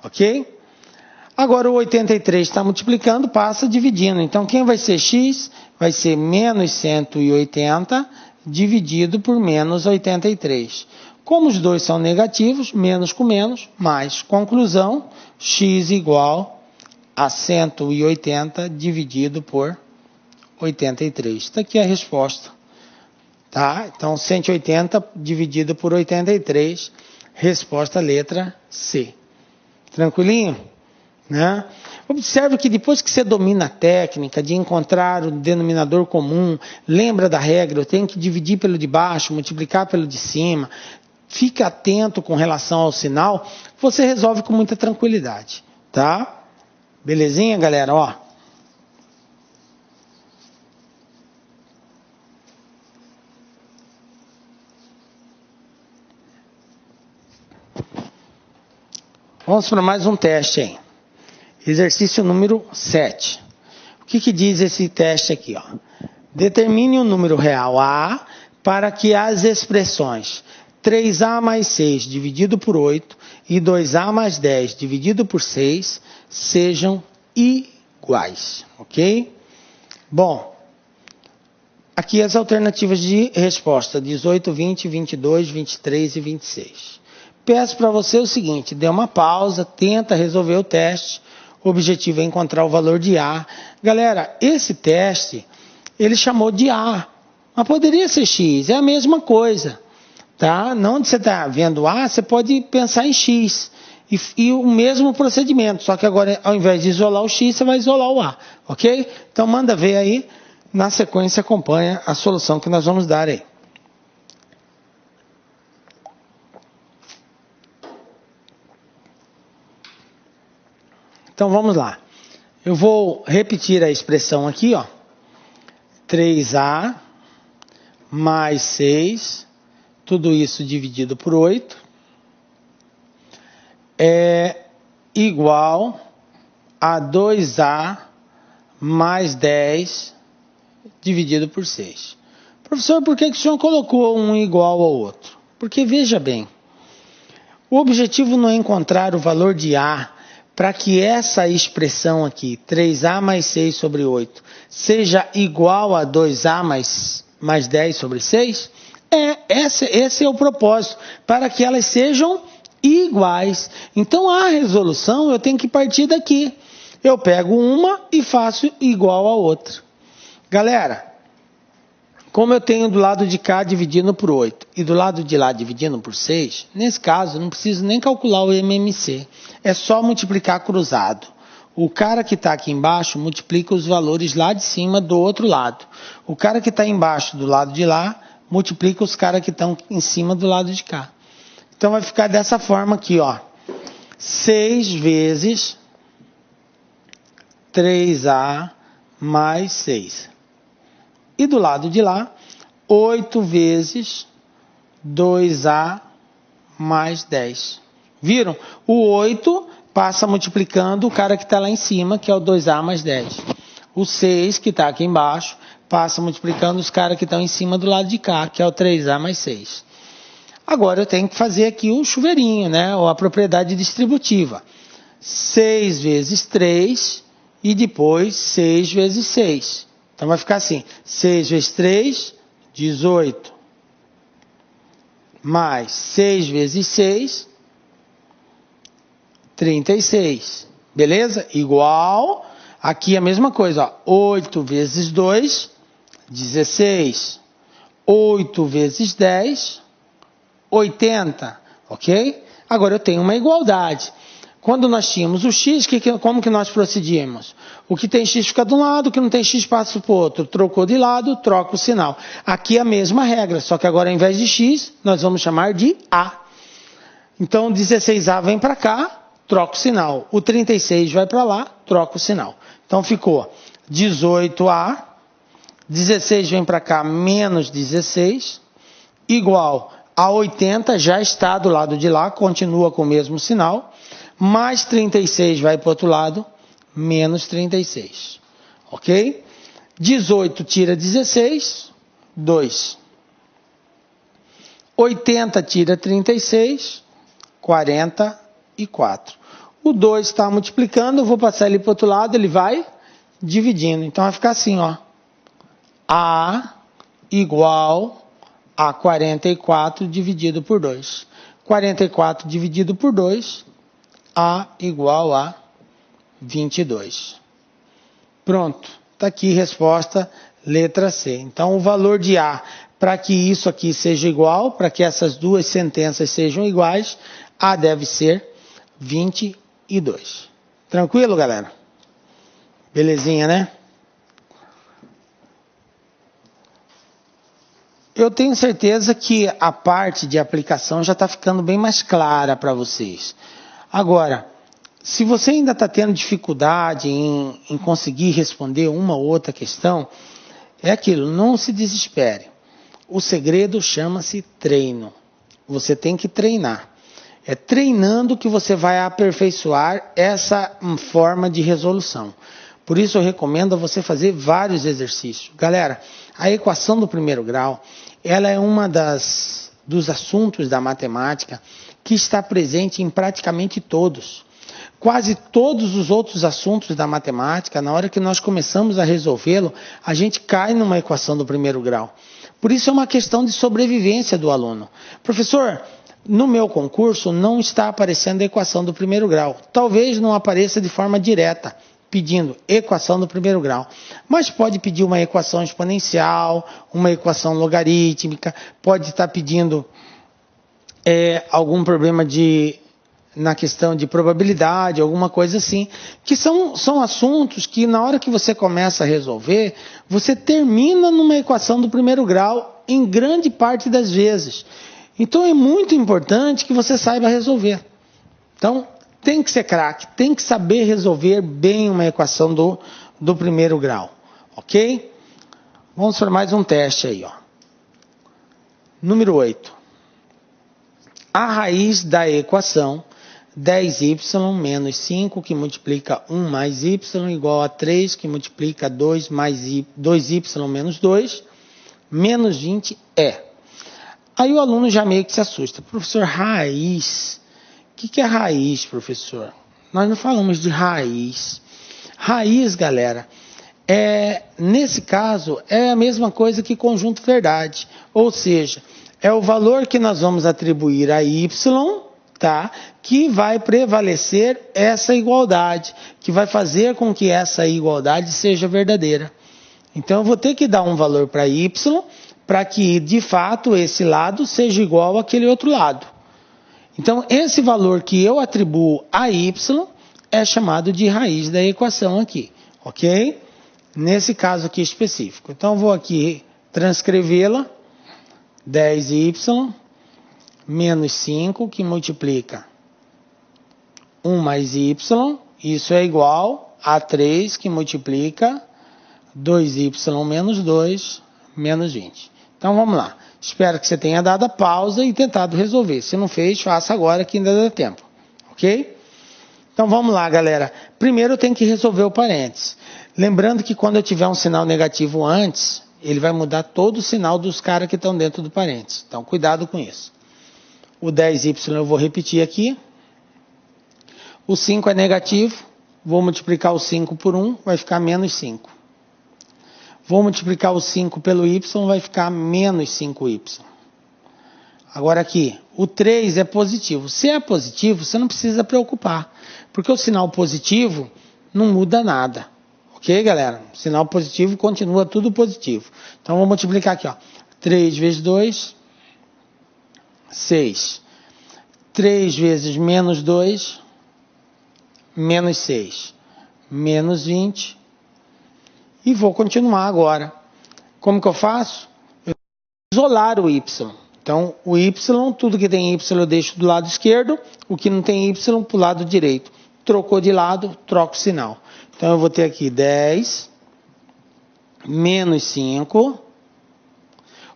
Ok? Agora, o 83 está multiplicando, passa dividindo. Então, quem vai ser x? Vai ser menos 180 dividido por menos 83. Como os dois são negativos, menos com menos, mais. Conclusão, x igual a 180 dividido por 83. Está aqui a resposta. Tá? Então, 180 dividido por 83, resposta letra C. Tranquilinho? Né? Observe que depois que você domina a técnica de encontrar o denominador comum, lembra da regra, eu tenho que dividir pelo de baixo, multiplicar pelo de cima, fique atento com relação ao sinal, você resolve com muita tranquilidade. Tá? Belezinha, galera? Ó. Vamos para mais um teste aí. Exercício número 7. O que diz esse teste aqui? Ó? Determine um número real A para que as expressões 3A mais 6 dividido por 8 e 2A mais 10 dividido por 6 sejam iguais. Ok? Bom, aqui as alternativas de resposta, 18, 20, 22, 23 e 26. Peço para você o seguinte, dê uma pausa, tenta resolver o teste, o objetivo é encontrar o valor de A. Galera, esse teste, ele chamou de A, mas poderia ser X, é a mesma coisa, tá? Não onde você está vendo A, você pode pensar em X, e o mesmo procedimento, só que agora ao invés de isolar o X, você vai isolar o A, ok? Então manda ver aí, na sequência acompanha a solução que nós vamos dar aí. Então vamos lá, eu vou repetir a expressão aqui, ó, 3A mais 6, tudo isso dividido por 8, é igual a 2A mais 10 dividido por 6. Professor, por que o senhor colocou um igual ao outro? Porque veja bem, o objetivo não é encontrar o valor de A para que essa expressão aqui, 3A mais 6 sobre 8, seja igual a 2A mais 10 sobre 6? Esse é o propósito, para que elas sejam iguais. Então a resolução eu tenho que partir daqui. Eu pego uma e faço igual a outra. Galera, como eu tenho do lado de cá dividindo por 8 e do lado de lá dividindo por 6, nesse caso não preciso nem calcular o MMC. É só multiplicar cruzado. O cara que está aqui embaixo multiplica os valores lá de cima do outro lado. O cara que está embaixo do lado de lá multiplica os caras que estão em cima do lado de cá. Então vai ficar dessa forma aqui, ó. 6 vezes 3A mais 6. E do lado de lá, 8 vezes 2A mais 10. Viram? O 8 passa multiplicando o cara que está lá em cima, que é o 2A mais 10. O 6, que está aqui embaixo, passa multiplicando os caras que estão em cima do lado de cá, que é o 3A mais 6. Agora eu tenho que fazer aqui o chuveirinho, né? Ou a propriedade distributiva. 6 vezes 3 e depois 6 vezes 6. Então vai ficar assim, 6 vezes 3, 18. Mais 6 vezes 6, 36. Beleza? Igual, aqui a mesma coisa, ó, 8 vezes 2, 16. 8 vezes 10, 80, ok? Agora eu tenho uma igualdade. Quando nós tínhamos o x, como que nós procedíamos? O que tem x fica de um lado, o que não tem x passa para o outro. Trocou de lado, troca o sinal. Aqui é a mesma regra, só que agora ao invés de x, nós vamos chamar de A. Então 16A vem para cá, troca o sinal. O 36 vai para lá, troca o sinal. Então ficou 18A, 16 vem para cá, menos 16, igual a 80, já está do lado de lá, continua com o mesmo sinal, mais 36 vai para o outro lado, menos 36. Ok? 18 tira 16, 2. 80 tira 36, 44. O 2 está multiplicando, eu vou passar ele para o outro lado, ele vai dividindo. Então vai ficar assim, ó. A igual a 44 dividido por 2. 44 dividido por 2, A igual a 22. Pronto, está aqui resposta letra C. Então o valor de A, para que isso aqui seja igual, para que essas duas sentenças sejam iguais, A deve ser 22. Tranquilo, galera? Belezinha, né? Eu tenho certeza que a parte de aplicação já está ficando bem mais clara para vocês. Agora, se você ainda está tendo dificuldade em conseguir responder uma ou outra questão, é aquilo, não se desespere. O segredo chama-se treino. Você tem que treinar. É treinando que você vai aperfeiçoar essa forma de resolução. Por isso eu recomendo a você fazer vários exercícios. Galera, a equação do primeiro grau, ela é uma dos assuntos da matemática que está presente em praticamente todos. quase todos os outros assuntos da matemática, na hora que nós começamos a resolvê-lo, a gente cai numa equação do primeiro grau. Por isso é uma questão de sobrevivência do aluno. Professor, no meu concurso não está aparecendo a equação do primeiro grau. Talvez não apareça de forma direta, pedindo equação do primeiro grau. Mas pode pedir uma equação exponencial, uma equação logarítmica, pode estar pedindo algum problema na questão de probabilidade, alguma coisa assim, que são assuntos que na hora que você começa a resolver, você termina numa equação do primeiro grau em grande parte das vezes. Então é muito importante que você saiba resolver. Então tem que ser craque, tem que saber resolver bem uma equação do primeiro grau, ok? Vamos para mais um teste aí, ó. Número 8. A raiz da equação 10y menos 5 que multiplica 1 mais y igual a 3 que multiplica 2y menos 2 menos 20 é. Aí o aluno já meio que se assusta. Professor, raiz. O que é raiz, professor? Nós não falamos de raiz. Raiz, galera, nesse caso, é a mesma coisa que conjunto verdade. Ou seja, é o valor que nós vamos atribuir a y, tá? Que vai prevalecer essa igualdade, que vai fazer com que essa igualdade seja verdadeira. Então, eu vou ter que dar um valor para y, para que, de fato, esse lado seja igual àquele outro lado. Então, esse valor que eu atribuo a y é chamado de raiz da equação aqui, ok? Nesse caso aqui específico. Então, vou aqui transcrevê-la. 10y menos 5 que multiplica 1 mais y, isso é igual a 3 que multiplica 2y menos 2 menos 20. Então vamos lá. Espero que você tenha dado a pausa e tentado resolver. Se não fez, faça agora que ainda dá tempo. Ok? Então vamos lá, galera. Primeiro eu tenho que resolver o parênteses. Lembrando que quando eu tiver um sinal negativo antes, ele vai mudar todo o sinal dos caras que estão dentro do parênteses. Então cuidado com isso. O 10y eu vou repetir aqui. O 5 é negativo. Vou multiplicar o 5 por 1, vai ficar menos 5. Vou multiplicar o 5 pelo y, vai ficar menos 5y. Agora aqui, o 3 é positivo. Se é positivo, você não precisa preocupar. Porque o sinal positivo não muda nada. Ok, galera? O sinal positivo continua tudo positivo. Então, vou multiplicar aqui, ó. 3 vezes 2, 6. 3 vezes menos 2, menos 6. Menos 20. E vou continuar agora. Como que eu faço? Eu vou isolar o y. Então, o y, tudo que tem y eu deixo do lado esquerdo, o que não tem y para o lado direito. Trocou de lado, troco o sinal. Então, eu vou ter aqui 10 menos 5.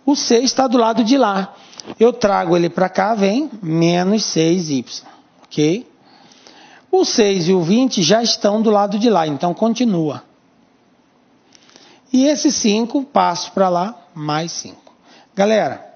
O 6 está do lado de lá. Eu trago ele para cá, vem menos 6y. Ok? O 6 e o 20 já estão do lado de lá, então continua. E esse 5, passo para lá, mais 5. Galera,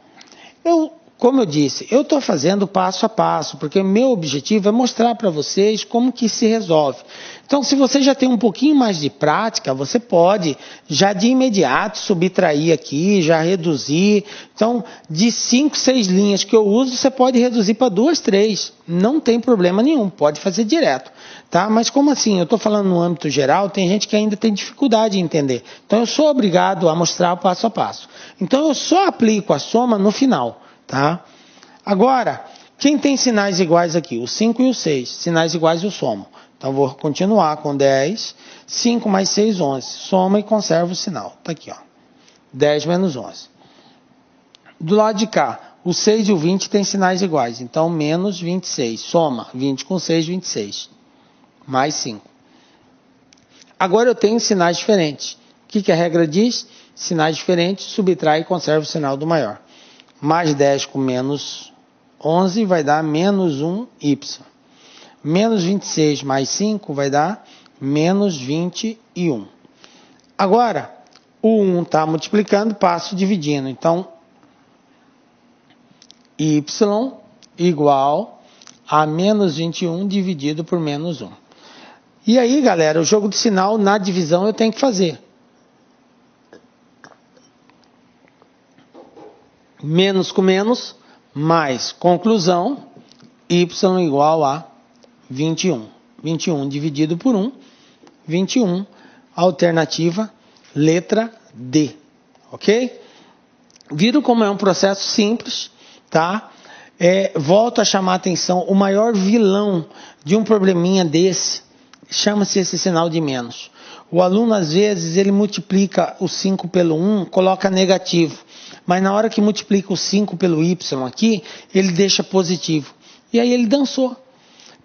como eu disse, eu estou fazendo passo a passo, porque o meu objetivo é mostrar para vocês como que se resolve. Então, se você já tem um pouquinho mais de prática, você pode já de imediato subtrair aqui, já reduzir. Então, de 5, 6 linhas que eu uso, você pode reduzir para 2, 3. Não tem problema nenhum, pode fazer direto. Tá? Mas como assim? Eu estou falando no âmbito geral, tem gente que ainda tem dificuldade em entender. Então, eu sou obrigado a mostrar o passo a passo. Então, eu só aplico a soma no final. Tá? Agora, quem tem sinais iguais aqui? O 5 e o 6. Sinais iguais eu somo. Então, vou continuar com 10. 5 mais 6, 11. Soma e conserva o sinal. Está aqui, ó. 10 menos 11. Do lado de cá, o 6 e o 20 têm sinais iguais. Então, menos 26. Soma. 20 com 6, 26. Mais 5. Agora eu tenho sinais diferentes. O que a regra diz? Sinais diferentes, subtrai e conserva o sinal do maior. Mais 10 com menos 11 vai dar menos 1y. Menos 26 mais 5 vai dar menos 21. Agora, o 1 está multiplicando, passo dividindo. Então, y igual a menos 21 dividido por menos 1. E aí, galera, o jogo de sinal na divisão eu tenho que fazer. Menos com menos, mais conclusão, y igual a 21. 21 dividido por 1, 21, alternativa, letra D, ok? Viram como é um processo simples, tá? Volto a chamar a atenção, o maior vilão de um probleminha desse, chama-se esse sinal de menos. O aluno, às vezes, ele multiplica o 5 pelo 1, coloca negativo. Mas na hora que multiplica o 5 pelo y aqui, ele deixa positivo. E aí ele dançou.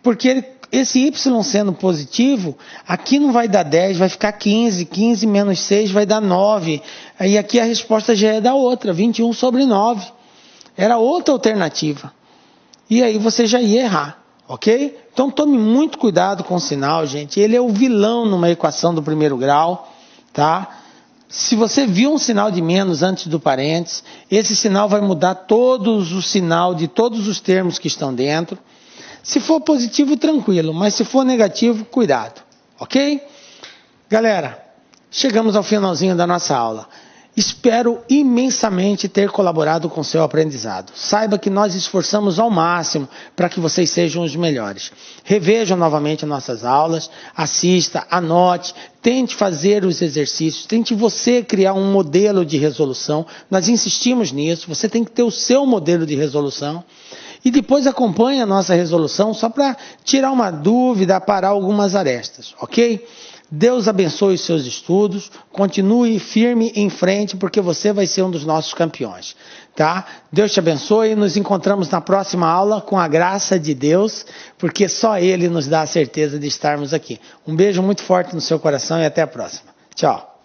Porque esse y sendo positivo, aqui não vai dar 10, vai ficar 15. 15 menos 6 vai dar 9. Aí aqui a resposta já é da outra, 21 sobre 9. Era outra alternativa. E aí você já ia errar, ok? Então tome muito cuidado com o sinal, gente. Ele é o vilão numa equação do primeiro grau, tá? Se você viu um sinal de menos antes do parênteses, esse sinal vai mudar todos o sinal de todos os termos que estão dentro. Se for positivo, tranquilo, mas se for negativo, cuidado, ok? Galera, chegamos ao finalzinho da nossa aula. Espero imensamente ter colaborado com o seu aprendizado. Saiba que nós esforçamos ao máximo para que vocês sejam os melhores. Revejam novamente nossas aulas, assista, anote, tente fazer os exercícios, tente você criar um modelo de resolução. Nós insistimos nisso, você tem que ter o seu modelo de resolução. E depois acompanhe a nossa resolução só para tirar uma dúvida, parar algumas arestas, ok? Deus abençoe os seus estudos, continue firme em frente, porque você vai ser um dos nossos campeões, tá? Deus te abençoe, nos encontramos na próxima aula com a graça de Deus, porque só Ele nos dá a certeza de estarmos aqui. Um beijo muito forte no seu coração e até a próxima. Tchau.